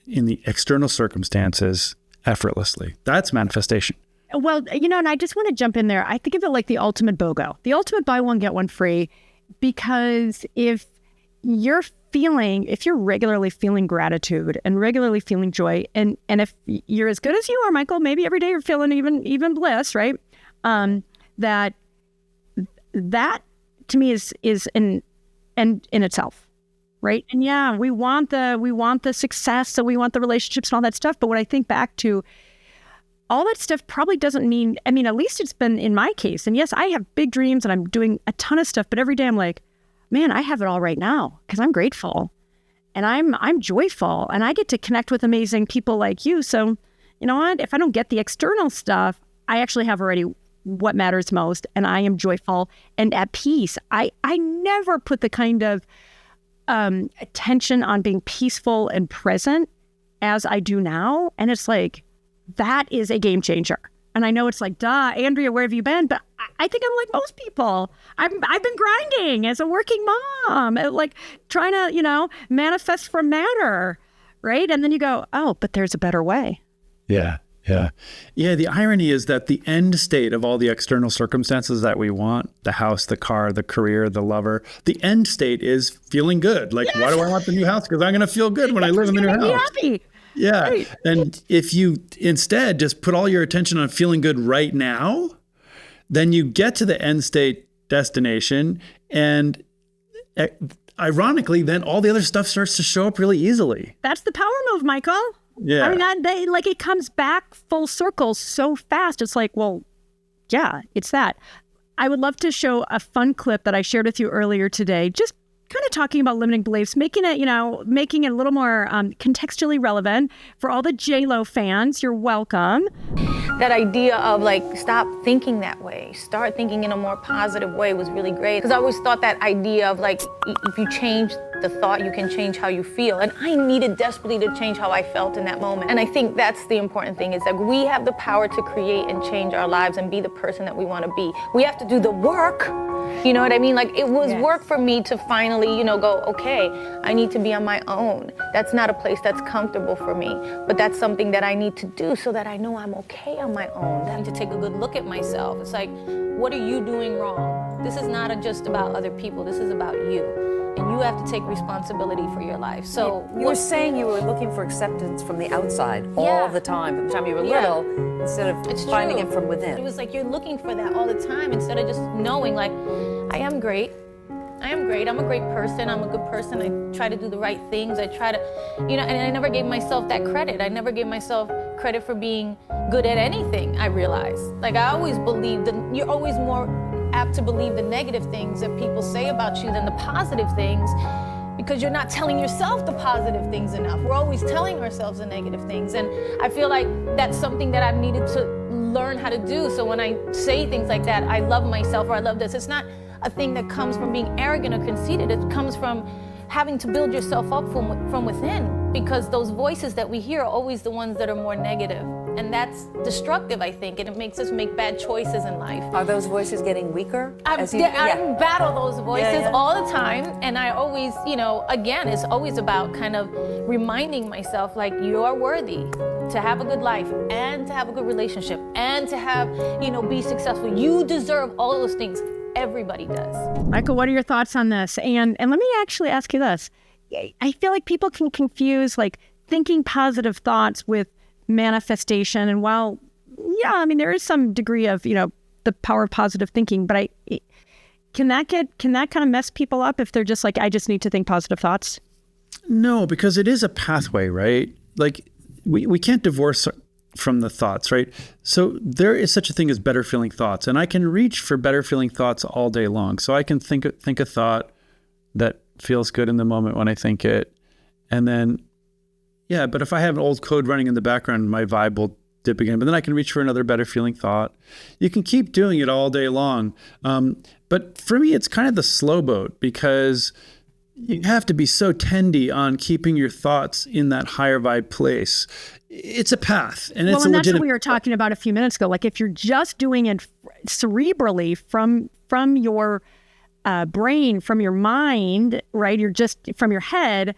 in the external circumstances effortlessly. That's manifestation. Well, and I just want to jump in there. I think of it like the ultimate BOGO, the ultimate buy one, get one free, because if you're regularly feeling gratitude and regularly feeling joy, and if you're as good as you are, Michael, maybe every day you're feeling even bliss, right? That to me is in itself. Right. And yeah, we want the success, so we want the relationships and all that stuff. But when I think back to all that stuff probably doesn't mean, I mean, at least it's been in my case. And yes, I have big dreams and I'm doing a ton of stuff, but every day I'm like, man, I have it all right now because I'm grateful and I'm joyful and I get to connect with amazing people like you. So you know what? If I don't get the external stuff, I actually have already what matters most, and I am joyful and at peace. I never put the kind of attention on being peaceful and present as I do now. And it's like, that is a game changer. And I know it's like, duh, Andrea, where have you been? But I think I'm like most people. I've been grinding as a working mom, like trying to, manifest from matter, right? And then you go, oh, but there's a better way. Yeah. The irony is that the end state of all the external circumstances that we want, the house, the car, the career, the lover, the end state is feeling good. Like, yes. Why do I want the new house? Because I'm going to feel good when I live in the new house. Happy. Yeah. Right. And if you instead just put all your attention on feeling good right now, then you get to the end state destination. And ironically, then all the other stuff starts to show up really easily. That's the power move, Michael. Yeah. I mean, it comes back full circle so fast. It's like, well, yeah, it's that. I would love to show a fun clip that I shared with you earlier today. Just kind of talking about limiting beliefs, making it a little more contextually relevant for all the J-Lo fans. You're welcome. That idea of like, stop thinking that way, start thinking in a more positive way was really great. Because I always thought that idea of like, if you change the thought, you can change how you feel. And I needed desperately to change how I felt in that moment. And I think that's the important thing, is that we have the power to create and change our lives and be the person that we want to be. We have to do the work. You know what I mean? Like, it was work for me to finally, go, okay, I need to be on my own. That's not a place that's comfortable for me, but that's something that I need to do so that I know I'm okay on my own. I need to take a good look at myself. It's like, what are you doing wrong? This is not just about other people. This is about you. And you have to take responsibility for your life. So you were saying you were looking for acceptance from the outside all the time, from the time you were little, instead of finding it from within. It was like you're looking for that all the time instead of just knowing, like, I am great. I'm a great person. I'm a good person. I try to do the right things. I try to, and I never gave myself that credit. I never gave myself credit for being good at anything, I realized. Like, I always believed that you're always more apt to believe the negative things that people say about you than the positive things, because you're not telling yourself the positive things enough. We're always telling ourselves the negative things. And I feel like that's something that I've needed to learn how to do. So when I say things like that, I love myself, or I love this, it's not a thing that comes from being arrogant or conceited. It comes from having to build yourself up from within, because those voices that we hear are always the ones that are more negative. And that's destructive, I think, and it makes us make bad choices in life. Are those voices getting weaker? I battle those voices all the time, and I always, again, it's always about kind of reminding myself, like, you are worthy to have a good life and to have a good relationship and to have, be successful. You deserve all those things. Everybody does. Michael, what are your thoughts on this? And let me actually ask you this. I feel like people can confuse like thinking positive thoughts with manifestation. And while, there is some degree of, the power of positive thinking, but can that kind of mess people up if they're just like, I just need to think positive thoughts? No, because it is a pathway, right? Like we can't divorce from the thoughts, right? So there is such a thing as better feeling thoughts, and I can reach for better feeling thoughts all day long. So I can think a thought that feels good in the moment when I think it, and then, but if I have an old code running in the background, my vibe will dip again, but then I can reach for another better feeling thought. You can keep doing it all day long. But for me, it's kind of the slow boat, because you have to be so tendy on keeping your thoughts in that higher vibe place. It's a path, and it's a legitimate. That's what we were talking about a few minutes ago. Like, if you're just doing it cerebrally from your brain, from your mind, right? You're just from your head,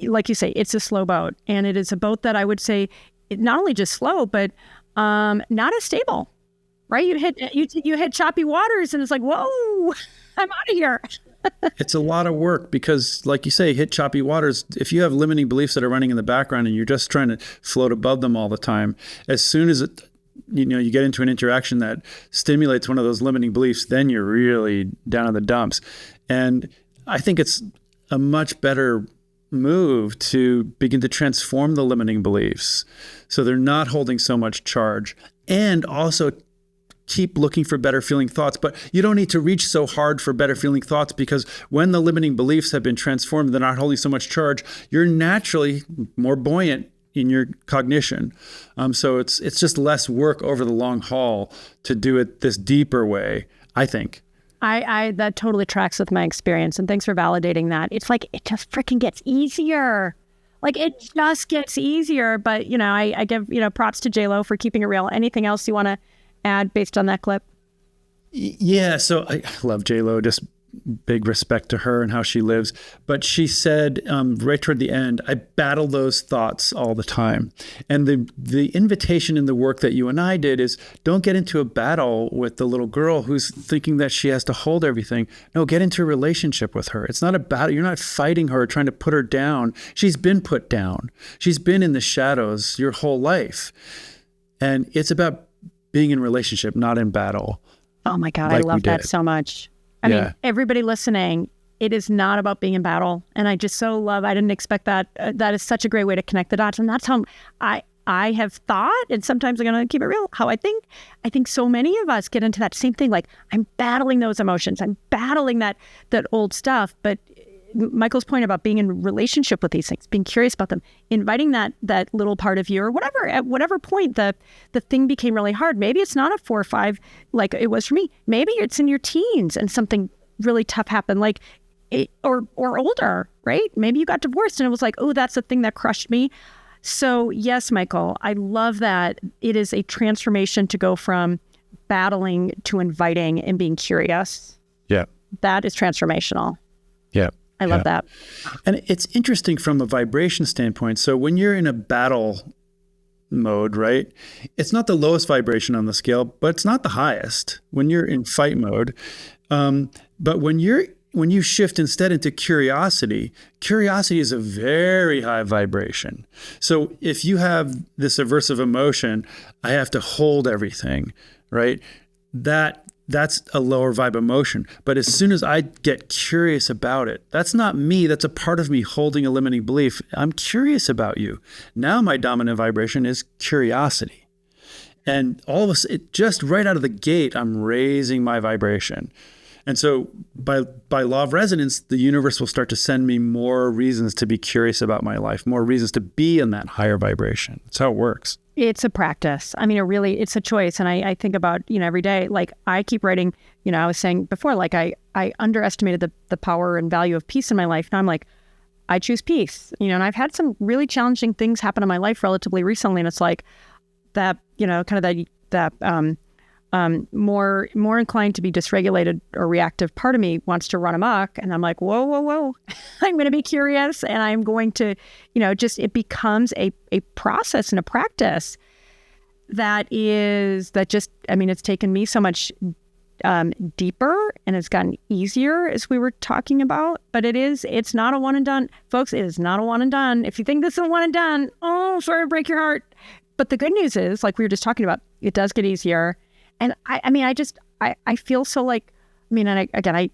like you say, it's a slow boat, and it is a boat that I would say not only just slow, but not as stable, right? You hit choppy waters, and it's like, whoa, I'm out of here. It's a lot of work, because like you say, hit choppy waters. If you have limiting beliefs that are running in the background and you're just trying to float above them all the time, as soon as you get into an interaction that stimulates one of those limiting beliefs, then you're really down in the dumps. And I think it's a much better move to begin to transform the limiting beliefs so they're not holding so much charge, and also keep looking for better feeling thoughts. But you don't need to reach so hard for better feeling thoughts, because when the limiting beliefs have been transformed, they're not holding so much charge, you're naturally more buoyant in your cognition. So it's just less work over the long haul to do it this deeper way, I think. I that totally tracks with my experience, and thanks for validating that. It's like, it just freaking gets easier. Like, it just gets easier. But, I give, props to J-Lo for keeping it real. Anything else you want to add based on that clip? Yeah, so I love J-Lo, just big respect to her and how she lives. But she said right toward the end, I battle those thoughts all the time. And the invitation in the work that you and I did is, don't get into a battle with the little girl who's thinking that she has to hold everything. No, get into a relationship with her. It's not a battle. You're not fighting her, trying to put her down. She's been put down. She's been in the shadows your whole life. And it's about being in relationship, not in battle. Oh my God, I love that so much. I mean, everybody listening, it is not about being in battle. And I just so love, I didn't expect that. That is such a great way to connect the dots. And that's how I have thought, and sometimes I'm going to keep it real, how I think so many of us get into that same thing. Like, I'm battling those emotions. I'm battling that old stuff. But Michael's point about being in relationship with these things, being curious about them, inviting that little part of you or whatever, at whatever point the thing became really hard. Maybe it's not a 4 or 5 like it was for me. Maybe it's in your teens and something really tough happened, like or older, right? Maybe you got divorced and it was like, oh, that's the thing that crushed me. So yes, Michael, I love that it is a transformation to go from battling to inviting and being curious. Yeah. That is transformational. Yeah. I love that. And it's interesting from a vibration standpoint. So when you're in a battle mode, right, it's not the lowest vibration on the scale, but it's not the highest when you're in fight mode. But when you shift instead into curiosity is a very high vibration. So if you have this aversive emotion, I have to hold everything, right? That's a lower vibe emotion. But as soon as I get curious about it, that's not me. That's a part of me holding a limiting belief. I'm curious about you. Now my dominant vibration is curiosity. And all of us, just right out of the gate, I'm raising my vibration. And so by law of resonance, the universe will start to send me more reasons to be curious about my life, more reasons to be in that higher vibration. That's how it works. It's a practice. I mean, it's a choice. And I think about, every day, like I keep writing, I was saying before, like I underestimated the power and value of peace in my life. Now I'm like, I choose peace, and I've had some really challenging things happen in my life relatively recently. And it's like that, kind of that more inclined to be dysregulated or reactive part of me wants to run amok. And I'm like, whoa. I'm going to be curious. And I'm going to, it becomes a process and a practice it's taken me so much deeper and it's gotten easier as we were talking about. But it's not a one and done. Folks, it is not a one and done. If you think this is a one and done, oh, sorry to break your heart. But the good news is, like we were just talking about, it does get easier. And I feel so like, I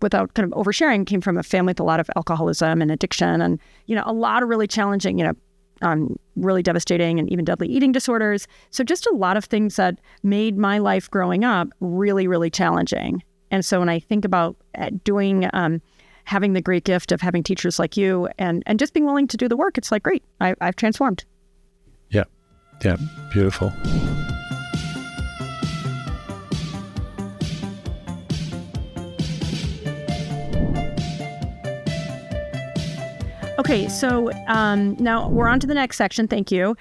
without kind of oversharing, came from a family with a lot of alcoholism and addiction and, a lot of really challenging, really devastating and even deadly eating disorders. So just a lot of things that made my life growing up really, really challenging. And so when I think about having the great gift of having teachers like you and just being willing to do the work, it's like, great, I've transformed. Yeah. Yeah. Beautiful. Okay, so now we're on to the next section. Thank you.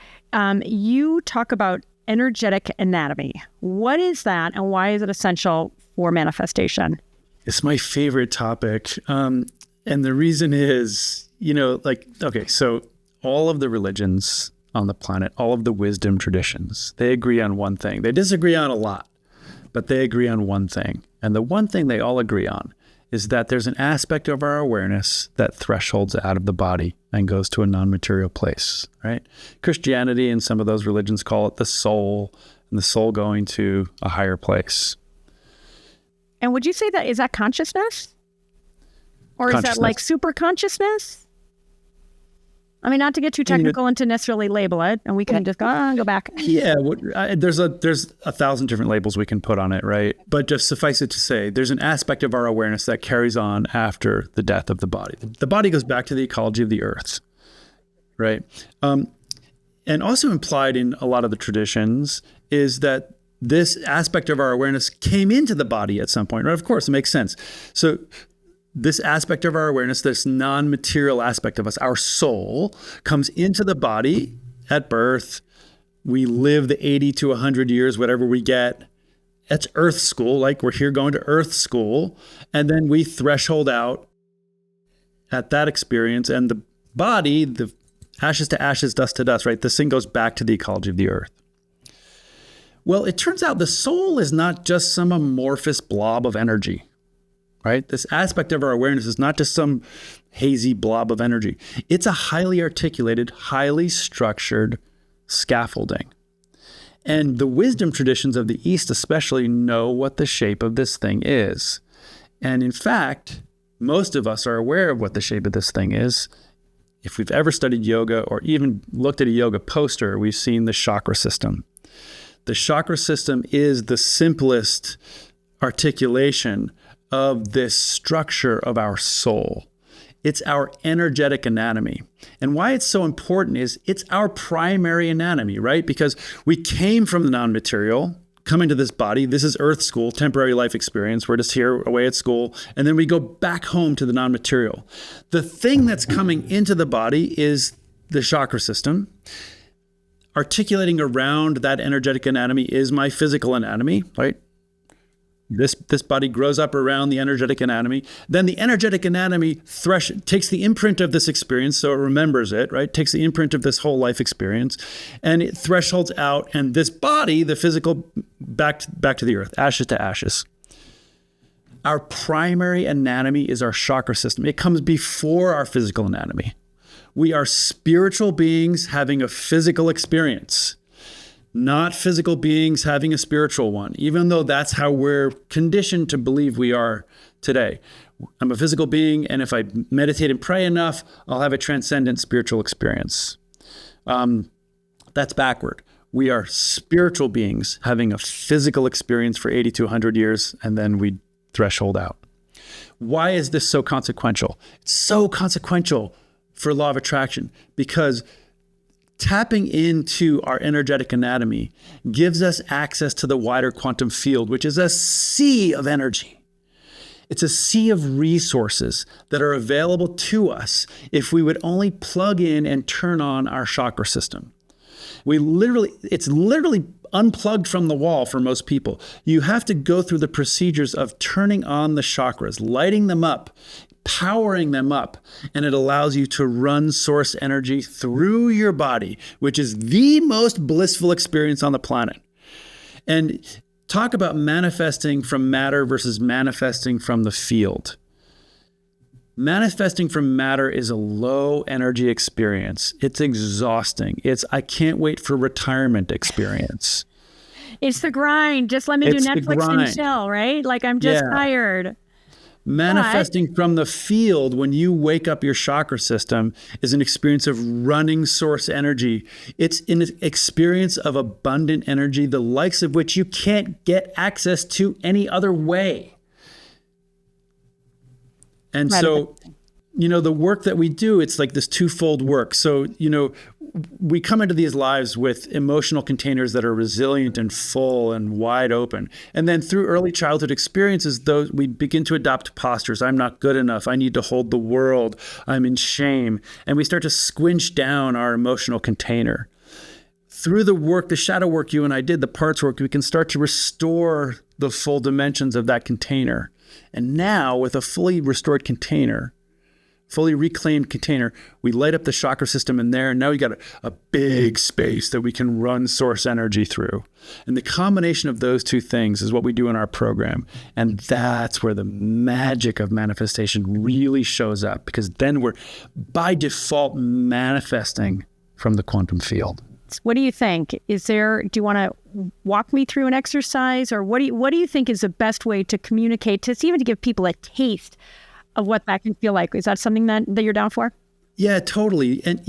You talk about energetic anatomy. What is that and why is it essential for manifestation? It's my favorite topic. And the reason is, so all of the religions on the planet, all of the wisdom traditions, they agree on one thing. They disagree on a lot, but they agree on one thing. And the one thing they all agree on is that there's an aspect of our awareness that thresholds out of the body and goes to a non-material place, right? Christianity and some of those religions call it the soul, and the soul going to a higher place. And would you say is that consciousness? Or is that like super consciousness? Not to get too technical and to necessarily label it, and we can just go back. Yeah, there's 1,000 different labels we can put on it, right? But just suffice it to say, there's an aspect of our awareness that carries on after the death of the body. The body goes back to the ecology of the earth, right? And also implied in a lot of the traditions is that this aspect of our awareness came into the body at some point, right? Of course, it makes sense. So this aspect of our awareness, this non-material aspect of us, our soul, comes into the body at birth. We live the 80 to 100 years, whatever we get. That's earth school, like we're here going to earth school. And then we threshold out at that experience. And the body, the ashes to ashes, dust to dust, right? This thing goes back to the ecology of the earth. Well, it turns out the soul is not just some amorphous blob of energy. Right? This aspect of our awareness is not just some hazy blob of energy. It's a highly articulated, highly structured scaffolding. And the wisdom traditions of the East especially know what the shape of this thing is. And in fact, most of us are aware of what the shape of this thing is. If we've ever studied yoga or even looked at a yoga poster, we've seen the chakra system. The chakra system is the simplest articulation of this structure of our soul. It's our energetic anatomy. And why it's so important is it's our primary anatomy, right? Because we came from the non-material, come into this body. This is Earth school, temporary life experience. We're just here away at school. And then we go back home to the non-material. The thing that's coming into the body is the chakra system. Articulating around that energetic anatomy is my physical anatomy, right? This body grows up around the energetic anatomy. Then the energetic anatomy takes the imprint of this experience, so it remembers it, right? Takes the imprint of this whole life experience, and it thresholds out. And this body, the physical, back to the earth, ashes to ashes. Our primary anatomy is our chakra system. It comes before our physical anatomy. We are spiritual beings having a physical experience, not physical beings having a spiritual one, even though that's how we're conditioned to believe we are today. I'm a physical being, and if I meditate and pray enough, I'll have a transcendent spiritual experience. That's backward. We are spiritual beings having a physical experience for 80 to 100 years, and then we threshold out. Why is this so consequential? It's so consequential for law of attraction because tapping into our energetic anatomy gives us access to the wider quantum field, which is a sea of energy. It's a sea of resources that are available to us if we would only plug in and turn on our chakra system. It's literally unplugged from the wall for most people. You have to go through the procedures of turning on the chakras, lighting them up, powering them up, and it allows you to run source energy through your body, which is the most blissful experience on the planet. And talk about manifesting from matter versus manifesting from the field. Manifesting from matter is a low energy experience. It's exhausting. It's I can't wait for retirement experience. It's the grind. Just let me do Netflix and chill, right? Like I'm just tired. Manifesting from the field, when you wake up your chakra system, is an experience of running source energy. It's an experience of abundant energy, the likes of which you can't get access to any other way. And so, the work that we do, it's like this twofold work. So, we come into these lives with emotional containers that are resilient and full and wide open. And then through early childhood experiences, we begin to adopt postures. I'm not good enough. I need to hold the world. I'm in shame. And we start to squinch down our emotional container. Through the work, the shadow work you and I did, the parts work, we can start to restore the full dimensions of that container. And now with a fully restored container, fully reclaimed container, we light up the chakra system in there, and now we got a big space that we can run source energy through. And the combination of those two things is what we do in our program. And that's where the magic of manifestation really shows up, because then we're by default manifesting from the quantum field. What do you think? Do you want to walk me through an exercise, or what do you think is the best way to communicate, even to give people a taste of what that can feel like? Is that something that you're down for? Yeah, totally. And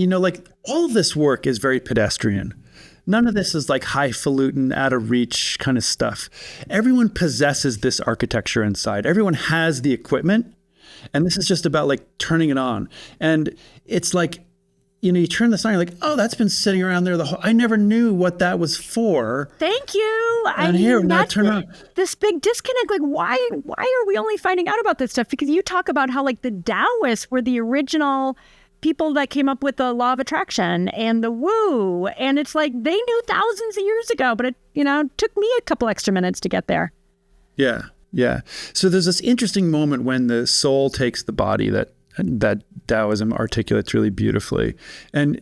all of this work is very pedestrian. None of this is like highfalutin, out of reach kind of stuff. Everyone possesses this architecture inside. Everyone has the equipment. And this is just about like turning it on. And it's like, you turn this on, you're like, oh, that's been sitting around there I never knew what that was for. Thank you. Now turn on. This big disconnect, like why are we only finding out about this stuff? Because you talk about how like the Taoists were the original people that came up with the law of attraction and the woo. And it's like they knew thousands of years ago, but it, took me a couple extra minutes to get there. Yeah. Yeah. So there's this interesting moment when the soul takes the body that Taoism articulates really beautifully. And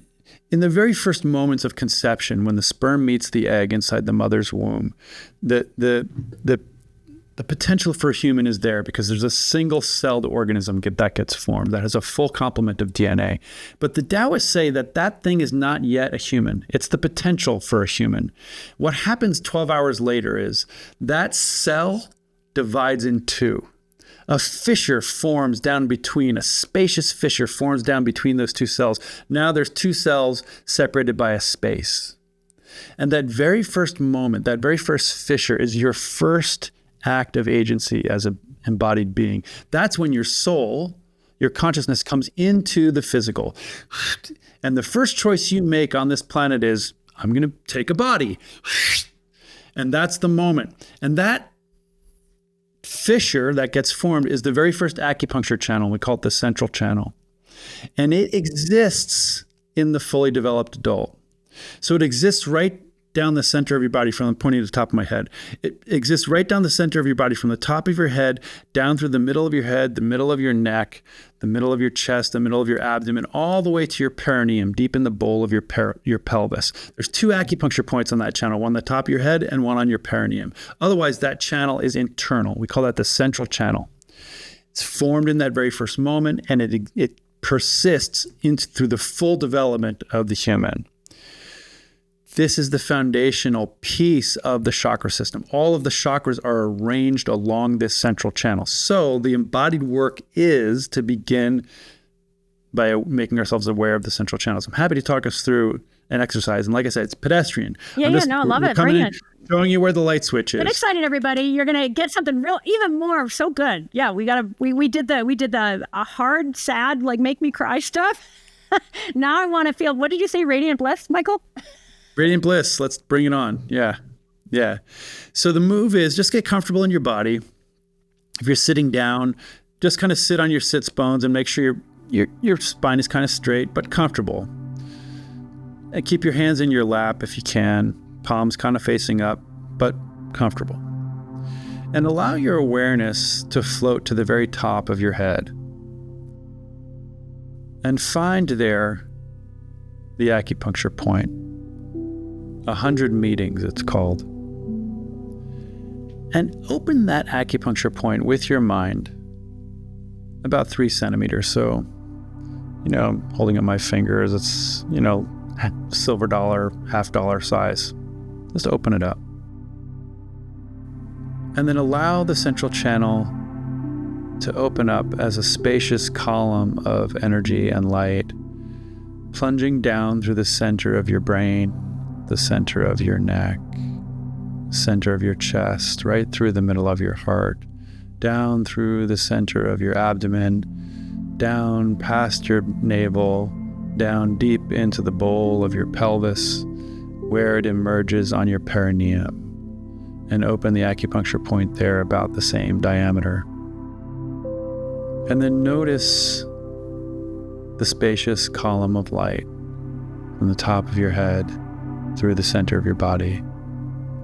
in the very first moments of conception, when the sperm meets the egg inside the mother's womb, the potential for a human is there because there's a single-celled organism that gets formed that has a full complement of DNA. But the Taoists say that thing is not yet a human. It's the potential for a human. What happens 12 hours later is that cell divides in two. A fissure forms down between, a spacious fissure forms down between those two cells. Now there's two cells separated by a space. And that very first moment, that very first fissure is your first act of agency as an embodied being. That's when your soul, your consciousness comes into the physical. And the first choice you make on this planet is, I'm going to take a body. And that's the moment. And that fissure that gets formed is the very first acupuncture channel. We call it the central channel. And it exists in the fully developed adult. So it exists right down the center of your body, from pointing to the top of my head. It exists right down the center of your body, from the top of your head, down through the middle of your head, the middle of your neck, the middle of your chest, the middle of your abdomen, all the way to your perineum, deep in the bowl of your pelvis. There's 2 acupuncture points on that channel, one on the top of your head and one on your perineum. Otherwise, that channel is internal. We call that the central channel. It's formed in that very first moment, and it persists through the full development of the human. This is the foundational piece of the chakra system. All of the chakras are arranged along this central channel. So the embodied work is to begin by making ourselves aware of the central channels. I'm happy to talk us through an exercise. And like I said, it's pedestrian. I love it. Bring it. Showing you where the light switch is. Get excited, everybody. You're going to get something real, even more so good. Yeah, we did the hard, sad, like make me cry stuff. Now I want to feel, what did you say, radiant bliss, Michael? Radiant bliss. Let's bring it on. Yeah. So the move is just get comfortable in your body. If you're sitting down, just kind of sit on your sits bones and make sure your spine is kind of straight but comfortable. And keep your hands in your lap if you can, palms kind of facing up but comfortable. And allow your awareness to float to the very top of your head. And find there the acupuncture point. 100 meetings, it's called. And open that acupuncture point with your mind about 3 centimeters. So, holding up my fingers, it's, silver dollar, $50 size. Just open it up. And then allow the central channel to open up as a spacious column of energy and light, plunging down through the center of your brain, the center of your neck, center of your chest, right through the middle of your heart, down through the center of your abdomen, down past your navel, down deep into the bowl of your pelvis, where it emerges on your perineum, and open the acupuncture point there about the same diameter. And then notice the spacious column of light from the top of your head through the center of your body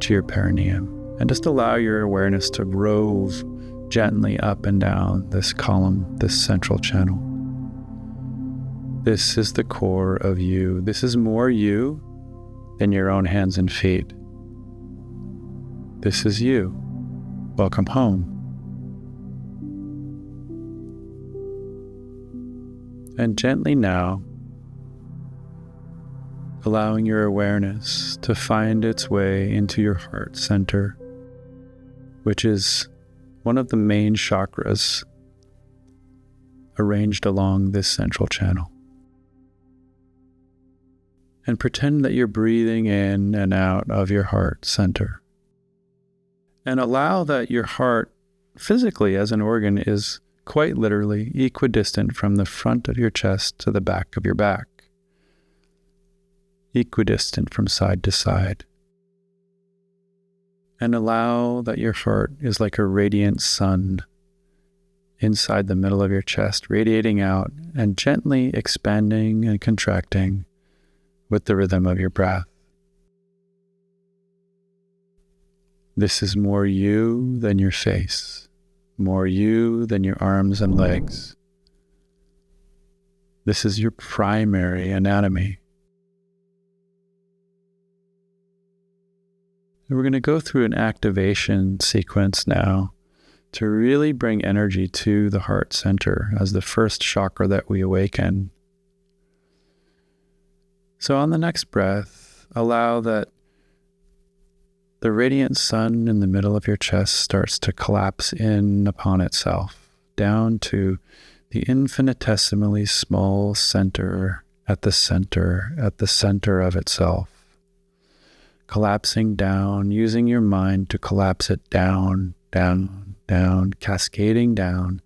to your perineum. And just allow your awareness to rove gently up and down this column, this central channel. This is the core of you. This is more you than your own hands and feet. This is you. Welcome home. And gently now, allowing your awareness to find its way into your heart center, which is one of the main chakras arranged along this central channel. And pretend that you're breathing in and out of your heart center. And allow that your heart, physically as an organ, is quite literally equidistant from the front of your chest to the back of your back. Equidistant from side to side. And allow that your heart is like a radiant sun inside the middle of your chest, radiating out and gently expanding and contracting with the rhythm of your breath. This is more you than your face, more you than your arms and legs. This is your primary anatomy. And we're going to go through an activation sequence now to really bring energy to the heart center as the first chakra that we awaken. So on the next breath, allow that the radiant sun in the middle of your chest starts to collapse in upon itself, down to the infinitesimally small center at the center of itself. Collapsing down, using your mind to collapse it down, down, down, cascading down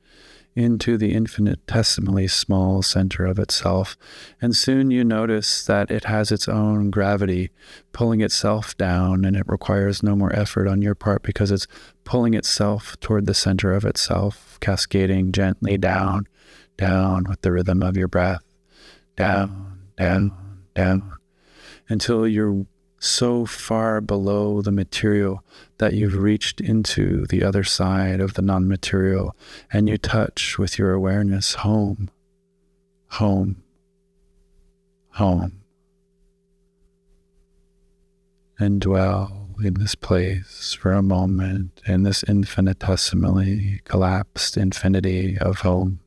into the infinitesimally small center of itself. And soon you notice that it has its own gravity pulling itself down, and it requires no more effort on your part because it's pulling itself toward the center of itself, cascading gently down, down with the rhythm of your breath, down, down, down, until you're so far below the material that you've reached into the other side of the non-material, and you touch with your awareness home, home, home, and dwell in this place for a moment in this infinitesimally collapsed infinity of home.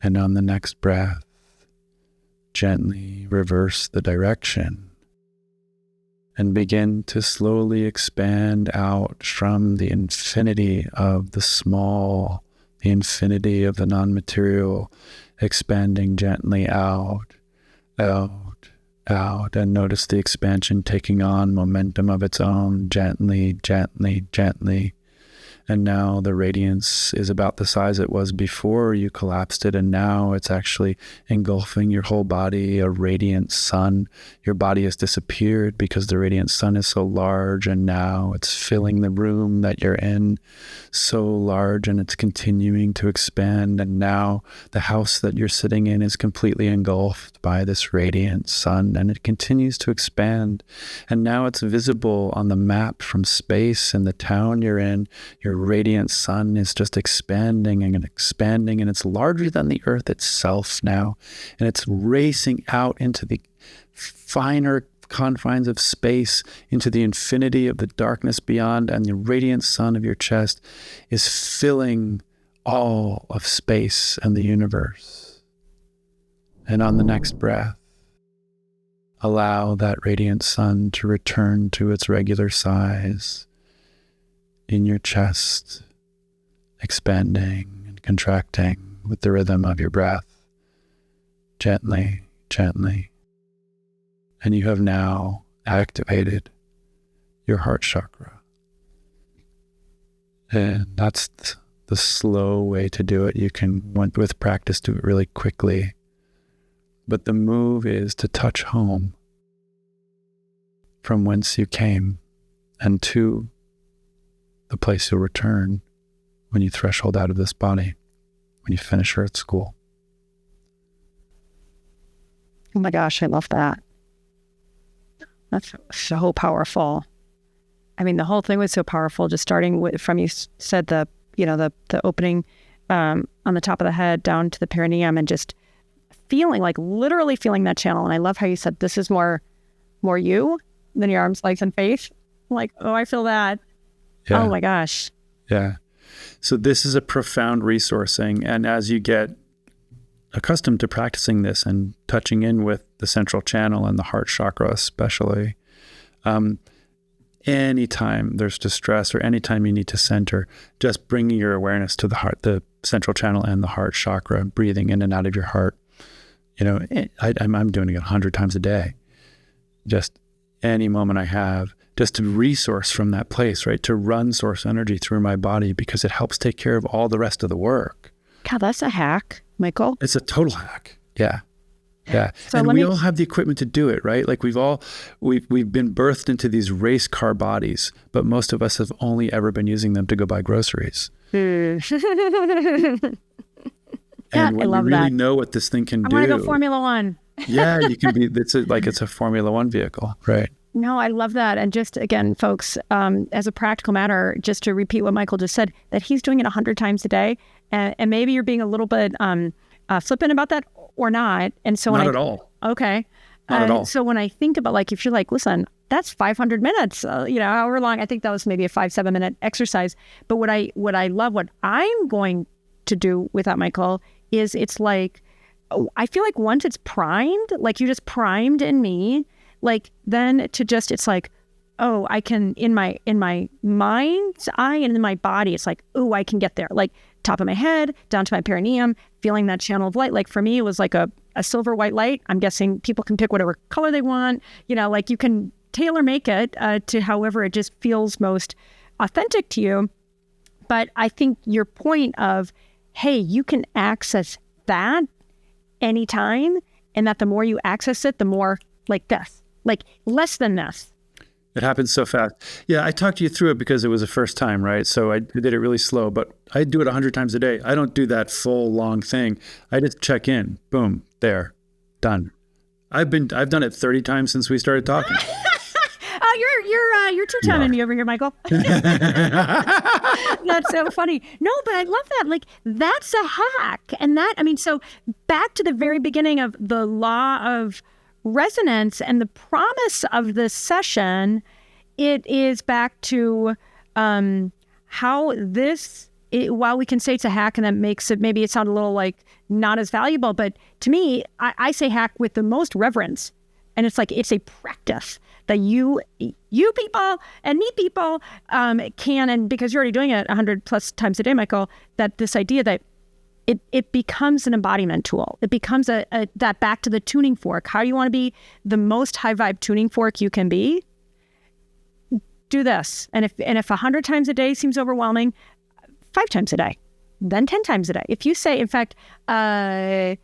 And on the next breath, gently reverse the direction and begin to slowly expand out from the infinity of the small, the infinity of the non-material, expanding gently out, out, out, and notice the expansion taking on momentum of its own, gently, gently, gently. And now the radiance is about the size it was before you collapsed it, and now it's actually engulfing your whole body, a radiant sun. Your body has disappeared because the radiant sun is so large, and now it's filling the room that you're in so large, and it's continuing to expand. And now the house that you're sitting in is completely engulfed by this radiant sun, and it continues to expand. And now it's visible on the map from space in the town you're in. Your radiant sun is just expanding and expanding, and it's larger than the earth itself now, and it's racing out into the finer confines of space, into the infinity of the darkness beyond, and the radiant sun of your chest is filling all of space and the universe. And on the next breath, allow that radiant sun to return to its regular size in your chest, expanding and contracting with the rhythm of your breath, gently, gently. And you have now activated your heart chakra. And that's the slow way to do it. You can, with practice, do it really quickly. But the move is to touch home from whence you came and to the place you'll return when you threshold out of this body, when you finish Earth School. Oh my gosh, I love that. That's so powerful. I mean, the whole thing was so powerful, just starting with, from you said the opening on the top of the head down to the perineum, and just feeling, like literally feeling that channel. And I love how you said, this is more you than your arms, legs, and face. Like, oh, I feel that. Yeah. Oh my gosh. Yeah. So this is a profound resourcing. And as you get accustomed to practicing this and touching in with the central channel and the heart chakra especially, anytime there's distress or anytime you need to center, just bringing your awareness to the heart, the central channel and the heart chakra, breathing in and out of your heart. You know, I'm doing it 100 times a day. Just any moment I have, just to resource from that place, right? To run source energy through my body, because it helps take care of all the rest of the work. God, that's a hack, Michael. It's a total hack. Yeah. Yeah. So and we all have the equipment to do it, right? Like we've been birthed into these race car bodies, but most of us have only ever been using them to go buy groceries. And when you really know what this thing can do. I want to go Formula One. Yeah, you can be, it's a Formula One vehicle, right? No, I love that. And just again, folks, as a practical matter, just to repeat what Michael just said, that he's doing it 100 times a day. And maybe you're being a little bit flippant about that or not. And so not at all. Okay. Not at all. So when I think about, like, if you're like, listen, that's 500 minutes, however long, I think that was maybe a 5-7 minute exercise. But what I love, what I'm going to do with that, Michael, is it's like, I feel like once it's primed, like you just primed in me, like then to just, it's like, oh, I can, in my mind's eye and in my body, it's like, oh, I can get there. Like top of my head, down to my perineum, feeling that channel of light. Like for me, it was like a silver white light. I'm guessing people can pick whatever color they want, like you can tailor make it to however it just feels most authentic to you. But I think your point of, hey, you can access that anytime, and that the more you access it, the more like this, like less than this. It happens so fast. Yeah, I talked you through it because it was the first time, right? So I did it really slow, but I do it 100 times a day. I don't do that full long thing. I just check in, boom, there, done. I've done it 30 times since we started talking. You're two-timing me over here, Michael. That's so funny. No, but I love that. Like, that's a hack. And so back to the very beginning of the law of resonance and the promise of this session, it is back to how this, while we can say it's a hack and that makes it, maybe it sound a little like not as valuable, but to me, I say hack with the most reverence. And it's like, it's a practice that you people and me people can, and because you're already doing it 100 plus times a day, Michael, that this idea that it becomes an embodiment tool. It becomes that back to the tuning fork. How do you want to be the most high vibe tuning fork you can be? Do this. And if 100 times a day seems overwhelming, 5 times a day, then 10 times a day. If you say, in fact, I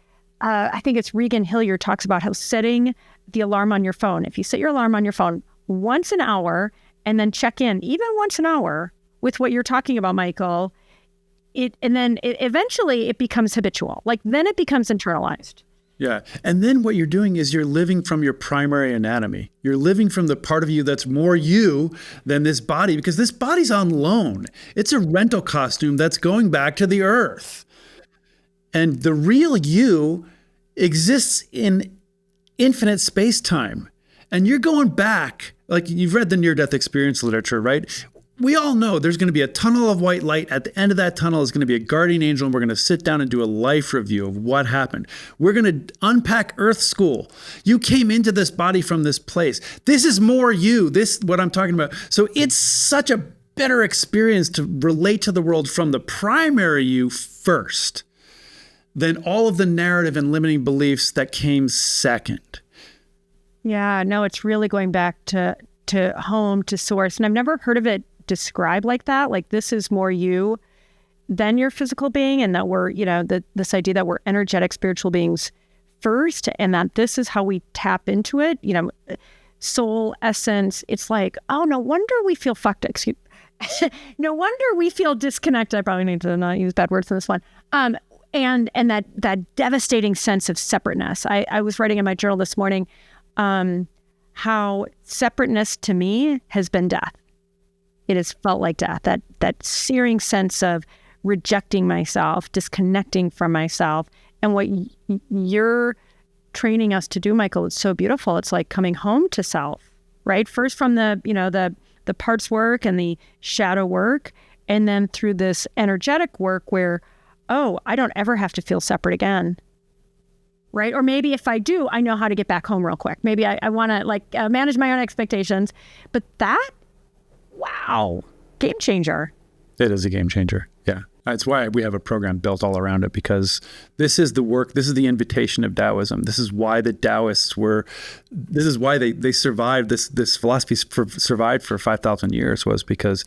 think it's Regan Hilliard talks about how setting the alarm on your phone. If you set your alarm on your phone once an hour and then check in even once an hour with what you're talking about, Michael, eventually it becomes habitual. Like then it becomes internalized. Yeah. And then what you're doing is you're living from your primary anatomy. You're living from the part of you that's more you than this body, because this body's on loan. It's a rental costume that's going back to the earth. And the real you exists in infinite space-time. And you're going back, like you've read the near-death experience literature, right? We all know there's going to be a tunnel of white light. At the end of that tunnel is going to be a guardian angel, and we're going to sit down and do a life review of what happened. We're going to unpack Earth School. You came into this body from this place. This is more you. This what I'm talking about. So it's such a better experience to relate to the world from the primary you first than all of the narrative and limiting beliefs that came second. Yeah, no, it's really going back to home, to source. And I've never heard of it described like that. Like this is more you than your physical being, and that we're, this idea that we're energetic spiritual beings first, and that this is how we tap into it, soul essence. It's like, oh, no wonder we feel fucked. No wonder we feel disconnected. I probably need to not use bad words in this one. And that devastating sense of separateness. I was writing in my journal this morning how separateness to me has been death. It has felt like death, that searing sense of rejecting myself, disconnecting from myself. And what you're training us to do, Michael, is so beautiful. It's like coming home to self, right? First from the parts work and the shadow work, and then through this energetic work where, oh, I don't ever have to feel separate again, right? Or maybe if I do, I know how to get back home real quick. Maybe I want to manage my own expectations. But that, wow, game changer. It is a game changer. Yeah. That's why we have a program built all around it, because this is the work, this is the invitation of Taoism. This is why the Taoists this is why they survived, this philosophy survived for 5,000 years, was because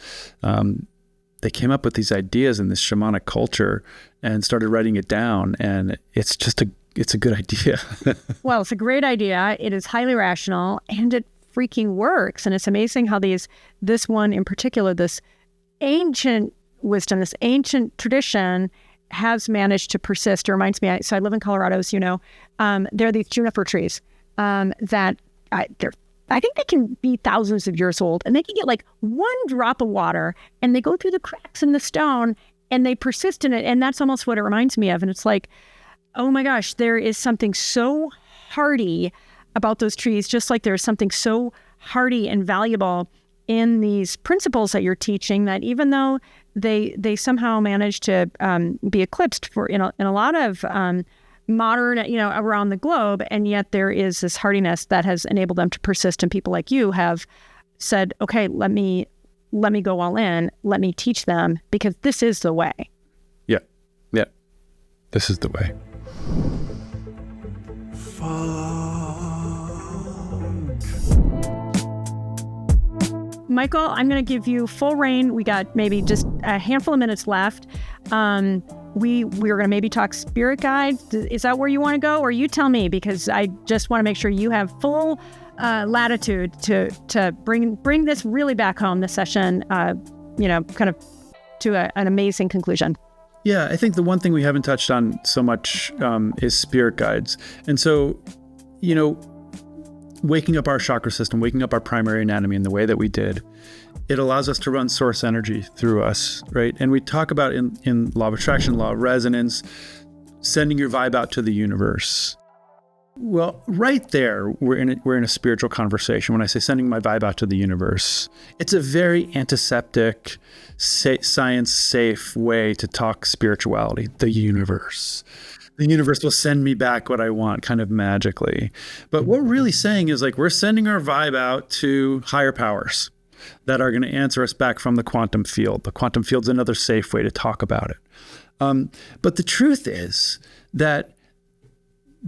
they came up with these ideas in this shamanic culture and started writing it down. And it's a good idea. Well, it's a great idea. It is highly rational, and it freaking works. And it's amazing how this one in particular, this ancient wisdom, this ancient tradition has managed to persist. It reminds me, so I live in Colorado, as you know, there are these juniper trees that I think they can be thousands of years old, and they can get like one drop of water and they go through the cracks in the stone and they persist in it. And that's almost what it reminds me of. And it's like, oh my gosh, there is something so hardy about those trees, just like there's something so hardy and valuable in these principles that you're teaching, that even though they somehow manage to be eclipsed in a lot of modern, around the globe, and yet there is this hardiness that has enabled them to persist. And people like you have said, okay, let me go all in, let me teach them, because this is the way. Yeah. This is the way. Michael, I'm going to give you full reign. We got maybe just a handful of minutes left. We're going to maybe talk spirit guides. Is that where you want to go? Or you tell me, because I just want to make sure you have full latitude to bring this really back home, this session, kind of to an amazing conclusion. Yeah, I think the one thing we haven't touched on so much is spirit guides. And so, waking up our chakra system, waking up our primary anatomy in the way that we did, it allows us to run source energy through us, right? And we talk about in law of attraction, law of resonance, sending your vibe out to the universe. Well, right there, we're in a spiritual conversation. When I say sending my vibe out to the universe, it's a very antiseptic, science-safe way to talk spirituality. The universe. The universe will send me back what I want, kind of magically. But what we're really saying is we're sending our vibe out to higher powers that are going to answer us back from the quantum field. The quantum field's another safe way to talk about it. But the truth is that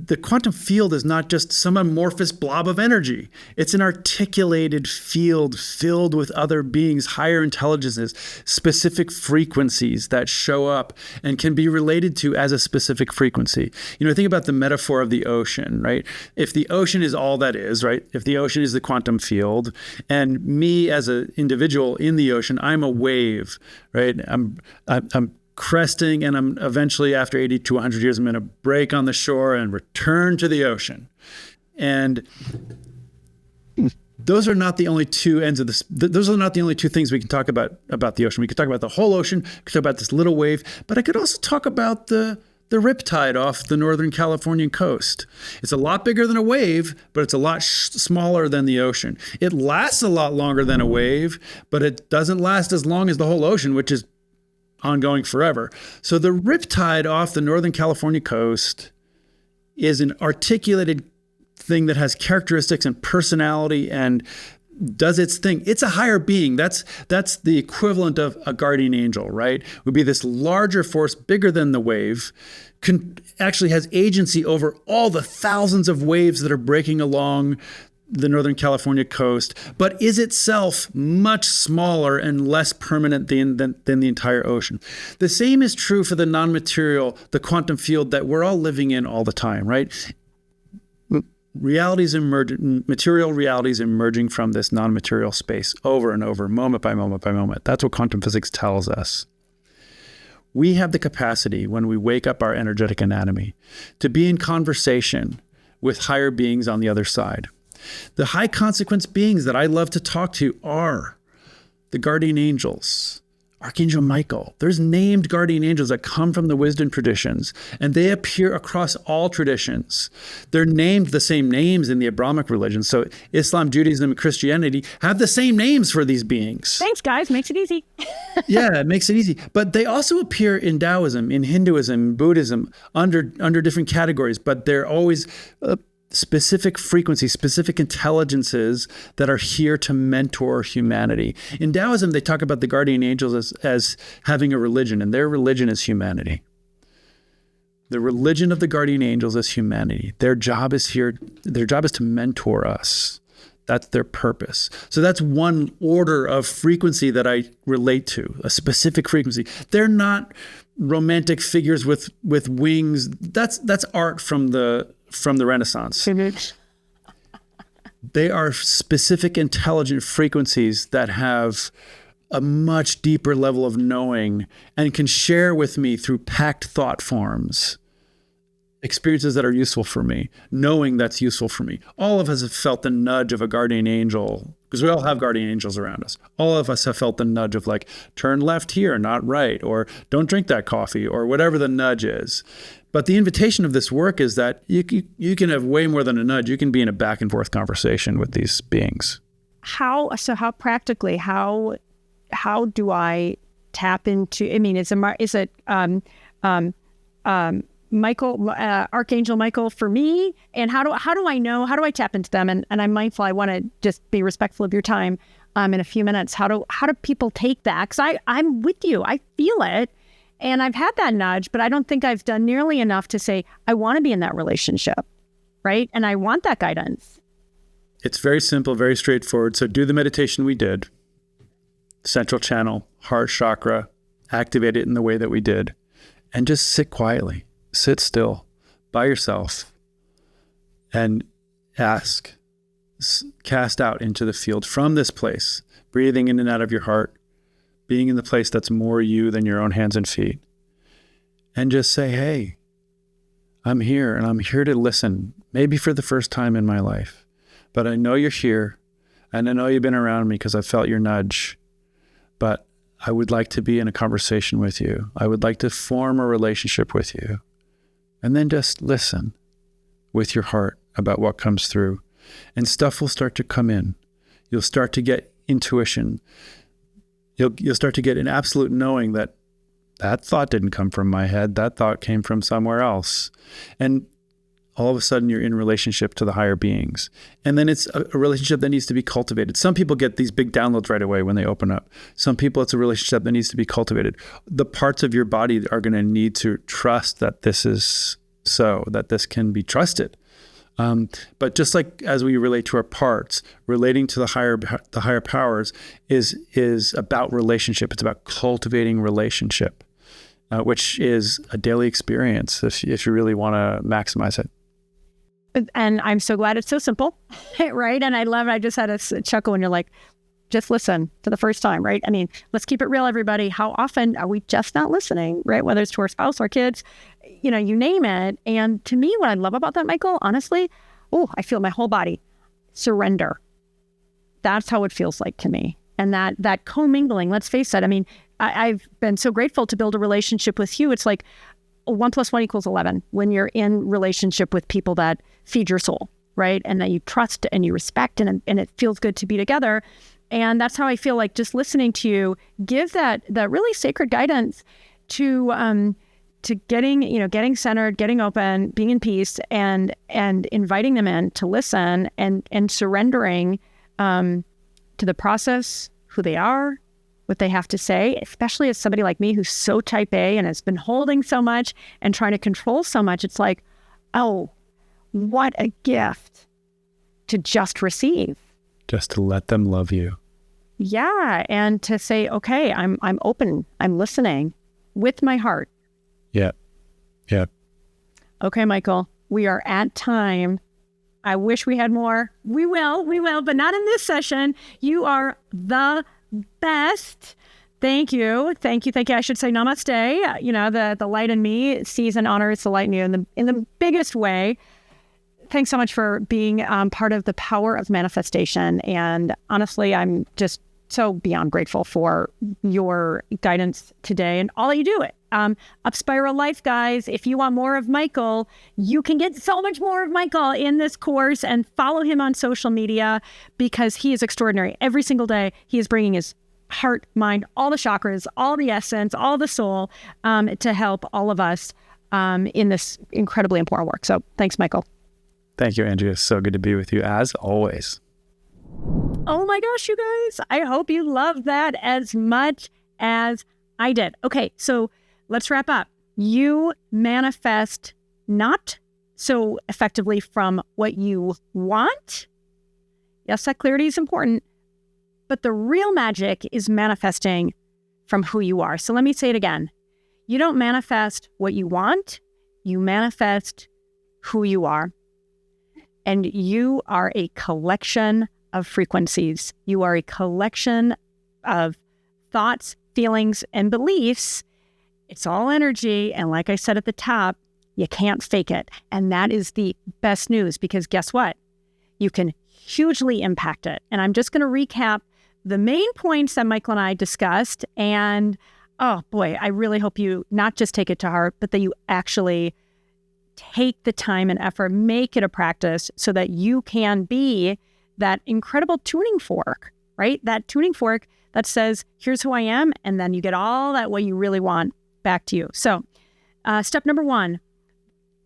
the quantum field is not just some amorphous blob of energy. It's an articulated field filled with other beings, higher intelligences, specific frequencies that show up and can be related to as a specific frequency. Think about the metaphor of the ocean, right? If the ocean is all that is, right? If the ocean is the quantum field, and me as an individual in the ocean, I'm a wave, right? I'm cresting, and I'm eventually, after 80 to 100 years, I'm going to break on the shore and return to the ocean. And those are not the only two ends of this. Those are not the only two things we can talk about the ocean. We could talk about the whole ocean. We could talk about this little wave, but I could also talk about the riptide off the Northern Californian coast. It's a lot bigger than a wave, but it's a lot smaller than the ocean. It lasts a lot longer than a wave, but it doesn't last as long as the whole ocean, which is ongoing forever. So the riptide off the Northern California coast is an articulated thing that has characteristics and personality and does its thing. It's a higher being. That's the equivalent of a guardian angel, right? Would be this larger force, bigger than the wave, actually has agency over all the thousands of waves that are breaking along the Northern California coast, but is itself much smaller and less permanent than the entire ocean. The same is true for the non-material, the quantum field that we're all living in all the time, right? Material realities emerging from this non-material space over and over, moment by moment by moment. That's what quantum physics tells us. We have the capacity, when we wake up our energetic anatomy, to be in conversation with higher beings on the other side. The high consequence beings that I love to talk to are the guardian angels, Archangel Michael. There's named guardian angels that come from the wisdom traditions, and they appear across all traditions. They're named the same names in the Abrahamic religion. So Islam, Judaism, and Christianity have the same names for these beings. Thanks, guys. Makes it easy. Yeah, it makes it easy. But they also appear in Taoism, in Hinduism, Buddhism, under different categories, but they're always specific frequencies, specific intelligences that are here to mentor humanity. In Taoism, they talk about the guardian angels as having a religion, and their religion is humanity. The religion of the guardian angels is humanity. Their job is to mentor us. That's their purpose. So that's one order of frequency that I relate to, a specific frequency. They're not romantic figures with wings. That's art from the Renaissance. They are specific intelligent frequencies that have a much deeper level of knowing and can share with me through packed thought forms experiences that are useful for me, knowing that's useful for me. All of us have felt the nudge of a guardian angel, because we all have guardian angels around us. All of us have felt the nudge of turn left here, not right, or don't drink that coffee, or whatever the nudge is. But the invitation of this work is that you can have way more than a nudge. You can be in a back and forth conversation with these beings. How practically, how do I tap into, is it Michael, Archangel Michael for me? And how do I tap into them? And I'm mindful, I want to just be respectful of your time in a few minutes. How do people take that? Because I'm with you, I feel it. And I've had that nudge, but I don't think I've done nearly enough to say, I want to be in that relationship, right? And I want that guidance. It's very simple, very straightforward. So do the meditation we did. central channel, heart chakra, activate it in the way that we did, and just sit quietly, sit still by yourself and ask, cast out into the field from this place, breathing in and out of your heart, being in the place that's more you than your own hands and feet. And just say, hey, I'm here and I'm here to listen, maybe for the first time in my life. But I know you're here and I know you've been around me because I felt your nudge. But I would like to be in a conversation with you. I would like to form a relationship with you. And then just listen with your heart about what comes through. And stuff will start to come in. You'll start to get intuition. You'll start to get an absolute knowing that thought didn't come from my head. That thought came from somewhere else. And all of a sudden you're in relationship to the higher beings. And then it's a relationship that needs to be cultivated. Some people get these big downloads right away when they open up. Some people, it's a relationship that needs to be cultivated. The parts of your body are going to need to trust that this is so, that this can be trusted. But just like as we relate to our parts, relating to the higher powers is about relationship. It's about cultivating relationship, which is a daily experience if you really want to maximize it. And I'm so glad it's so simple, right? And I love it. I just had a chuckle when you're like, just listen to the first time, right? I mean, let's keep it real, everybody. How often are we just not listening, right? Whether it's to our spouse, our kids, you name it. And to me, what I love about that, Michael, honestly, I feel my whole body. Surrender. That's how it feels like to me. And that commingling, let's face it. I mean, I've been so grateful to build a relationship with you. It's like 1 + 1 = 11 when you're in relationship with people that feed your soul, right? And that you trust and you respect and it feels good to be together. And that's how I feel like just listening to you give that really sacred guidance to getting centered, getting open, being in peace, and inviting them in to listen and surrendering to the process, who they are, what they have to say, especially as somebody like me who's so type A and has been holding so much and trying to control so much. It's like, oh, what a gift to just receive. Just to let them love you. Yeah. And to say, okay, I'm open. I'm listening with my heart. Yeah. Yeah. Okay, Michael, we are at time. I wish we had more. We will, but not in this session. You are the best. Thank you. I should say namaste. The light in me sees and honors the light in you in the biggest way. Thanks so much for being part of the power of manifestation. And honestly, I'm just so beyond grateful for your guidance today and all that you do. UpSpiral Life, guys. If you want more of Michael, you can get so much more of Michael in this course and follow him on social media because he is extraordinary. Every single day, he is bringing his heart, mind, all the chakras, all the essence, all the soul to help all of us in this incredibly important work. So thanks, Michael. Thank you, Andrea. So good to be with you as always. Oh my gosh, you guys. I hope you loved that as much as I did. Okay, so let's wrap up. You manifest not so effectively from what you want. Yes, that clarity is important. But the real magic is manifesting from who you are. So let me say it again. You don't manifest what you want. You manifest who you are. And you are a collection of frequencies. You are a collection of thoughts, feelings, and beliefs. It's all energy. And like I said at the top, you can't fake it. And that is the best news because guess what? You can hugely impact it. And I'm just going to recap the main points that Michael and I discussed. And oh boy, I really hope you not just take it to heart, but that you actually take the time and effort, make it a practice so that you can be that incredible tuning fork, right? That tuning fork that says, here's who I am. And then you get all that what you really want back to you. So step number 1,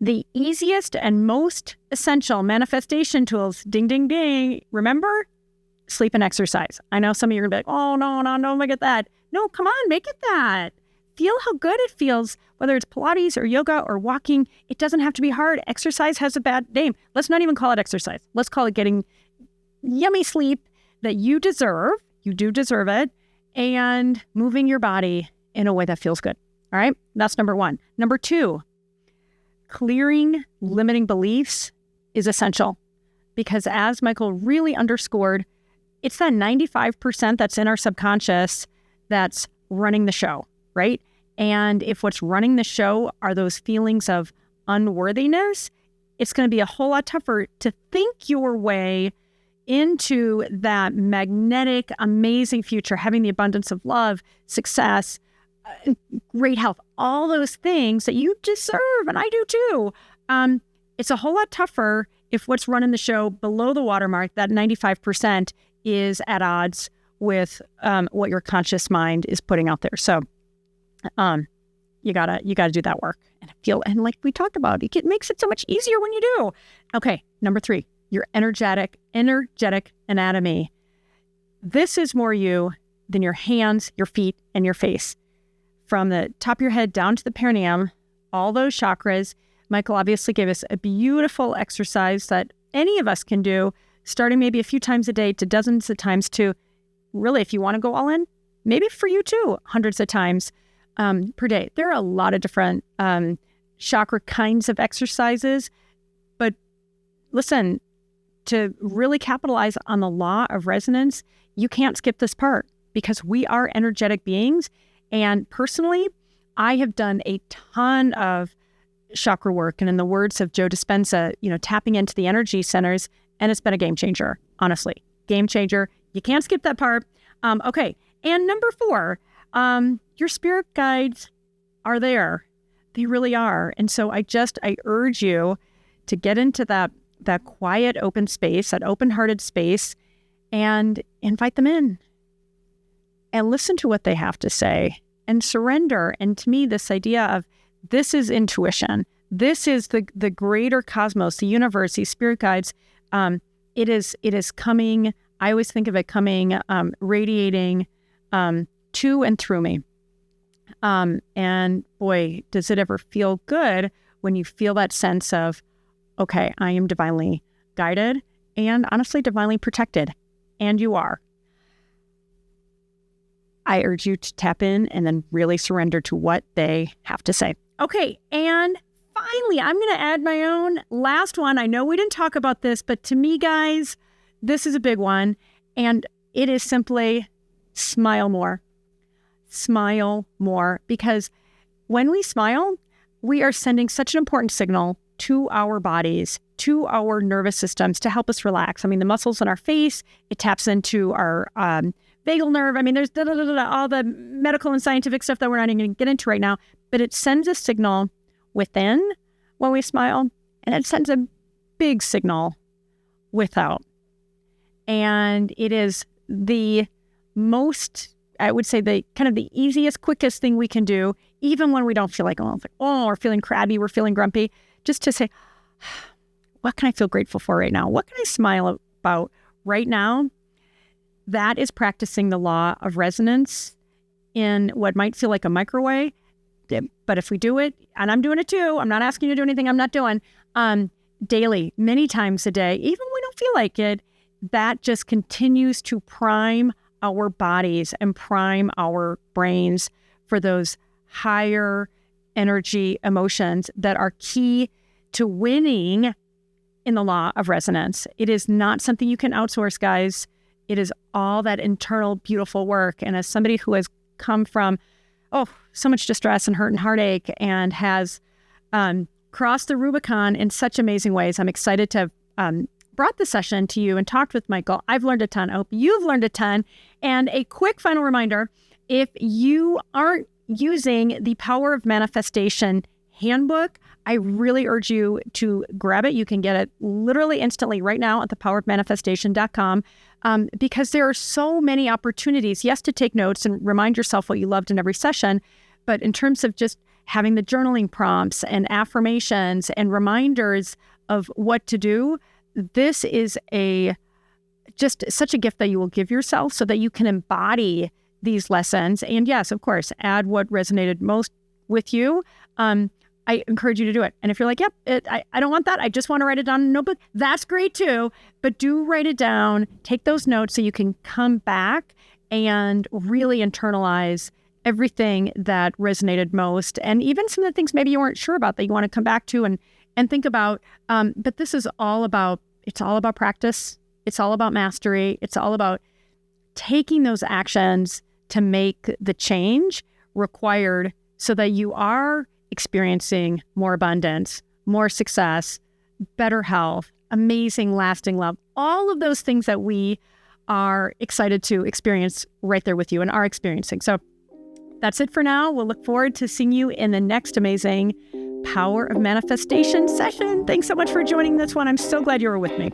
the easiest and most essential manifestation tools, ding, ding, ding. Remember, sleep and exercise. I know some of you are going to be like, oh, no, don't make it that. No, come on, make it that. Feel how good it feels, whether it's Pilates or yoga or walking. It doesn't have to be hard. Exercise has a bad name. Let's not even call it exercise. Let's call it getting yummy sleep that you deserve. You do deserve it. and moving your body in a way that feels good. All right. That's number one. Number two, clearing limiting beliefs is essential because, as Michael really underscored, it's that 95% that's in our subconscious that's running the show, right? And if what's running the show are those feelings of unworthiness, it's going to be a whole lot tougher to think your way into that magnetic, amazing future, having the abundance of love, success, great health, all those things that you deserve, and I do too. It's a whole lot tougher if what's running the show below the watermark, that 95%, is at odds with what your conscious mind is putting out there. So you gotta do that work and like we talked about, it makes it so much easier when you do. Okay, number three, your energetic anatomy. This is more you than your hands, your feet, and your face. From the top of your head down to the perineum, all those chakras. Michael obviously gave us a beautiful exercise that any of us can do, starting maybe a few times a day to dozens of times to really, if you want to go all in, maybe for you too, hundreds of times per day. There are a lot of different chakra kinds of exercises, but listen, to really capitalize on the law of resonance, you can't skip this part because we are energetic beings. And personally, I have done a ton of chakra work. And in the words of Joe Dispenza, tapping into the energy centers, and it's been a game changer, honestly. Game changer. You can't skip that part. Okay. And number four, your spirit guides are there. They really are. And so I urge you to get into that quiet, open space, that open-hearted space, and invite them in and listen to what they have to say and surrender. And to me, this idea of this is intuition. This is the greater cosmos, the universe, these spirit guides. It is coming. I always think of it coming, radiating to and through me. And boy, does it ever feel good when you feel that sense of, okay, I am divinely guided and honestly divinely protected. And you are. I urge you to tap in and then really surrender to what they have to say. Okay, and finally, I'm going to add my own last one. I know we didn't talk about this, but to me, guys, this is a big one. And it is simply smile more. Smile more. Because when we smile, we are sending such an important signal to our bodies, to our nervous systems to help us relax. I mean, the muscles in our face, it taps into our vagal nerve. I mean, there's all the medical and scientific stuff that we're not even going to get into right now, but it sends a signal within when we smile, and it sends a big signal without. And it is the most, I would say, the kind of the easiest, quickest thing we can do, even when we don't feel like, we're feeling crabby, we're feeling grumpy, just to say, what can I feel grateful for right now? What can I smile about right now? That is practicing the law of resonance in what might feel like a microwave. But if we do it, and I'm doing it too, I'm not asking you to do anything I'm not doing, daily, many times a day, even when we don't feel like it, that just continues to prime our bodies and prime our brains for those higher energy emotions that are key to winning in the law of resonance. It is not something you can outsource, guys. It is all that internal, beautiful work. And as somebody who has come from, so much distress and hurt and heartache and has crossed the Rubicon in such amazing ways, I'm excited to have brought the session to you and talked with Michael. I've learned a ton. I hope you've learned a ton. And a quick final reminder, if you aren't using the Power of Manifestation handbook, I really urge you to grab it. You can get it literally instantly right now at thepowerofmanifestation.com because there are so many opportunities, yes, to take notes and remind yourself what you loved in every session, but in terms of just having the journaling prompts and affirmations and reminders of what to do, this is just such a gift that you will give yourself so that you can embody these lessons. And yes, of course, add what resonated most with you. I encourage you to do it. And if you're like, yep, I don't want that, I just want to write it down in a notebook, that's great too. But do write it down, take those notes so you can come back and really internalize everything that resonated most, and even some of the things maybe you weren't sure about that you want to come back to and think about. But this is all about, it's all about practice. It's all about mastery. It's all about taking those actions to make the change required so that you are experiencing more abundance, more success, better health, amazing lasting love, all of those things that we are excited to experience right there with you and are experiencing. So that's it for now. We'll look forward to seeing you in the next amazing Power of Manifestation session. Thanks so much for joining this one. I'm so glad you were with me.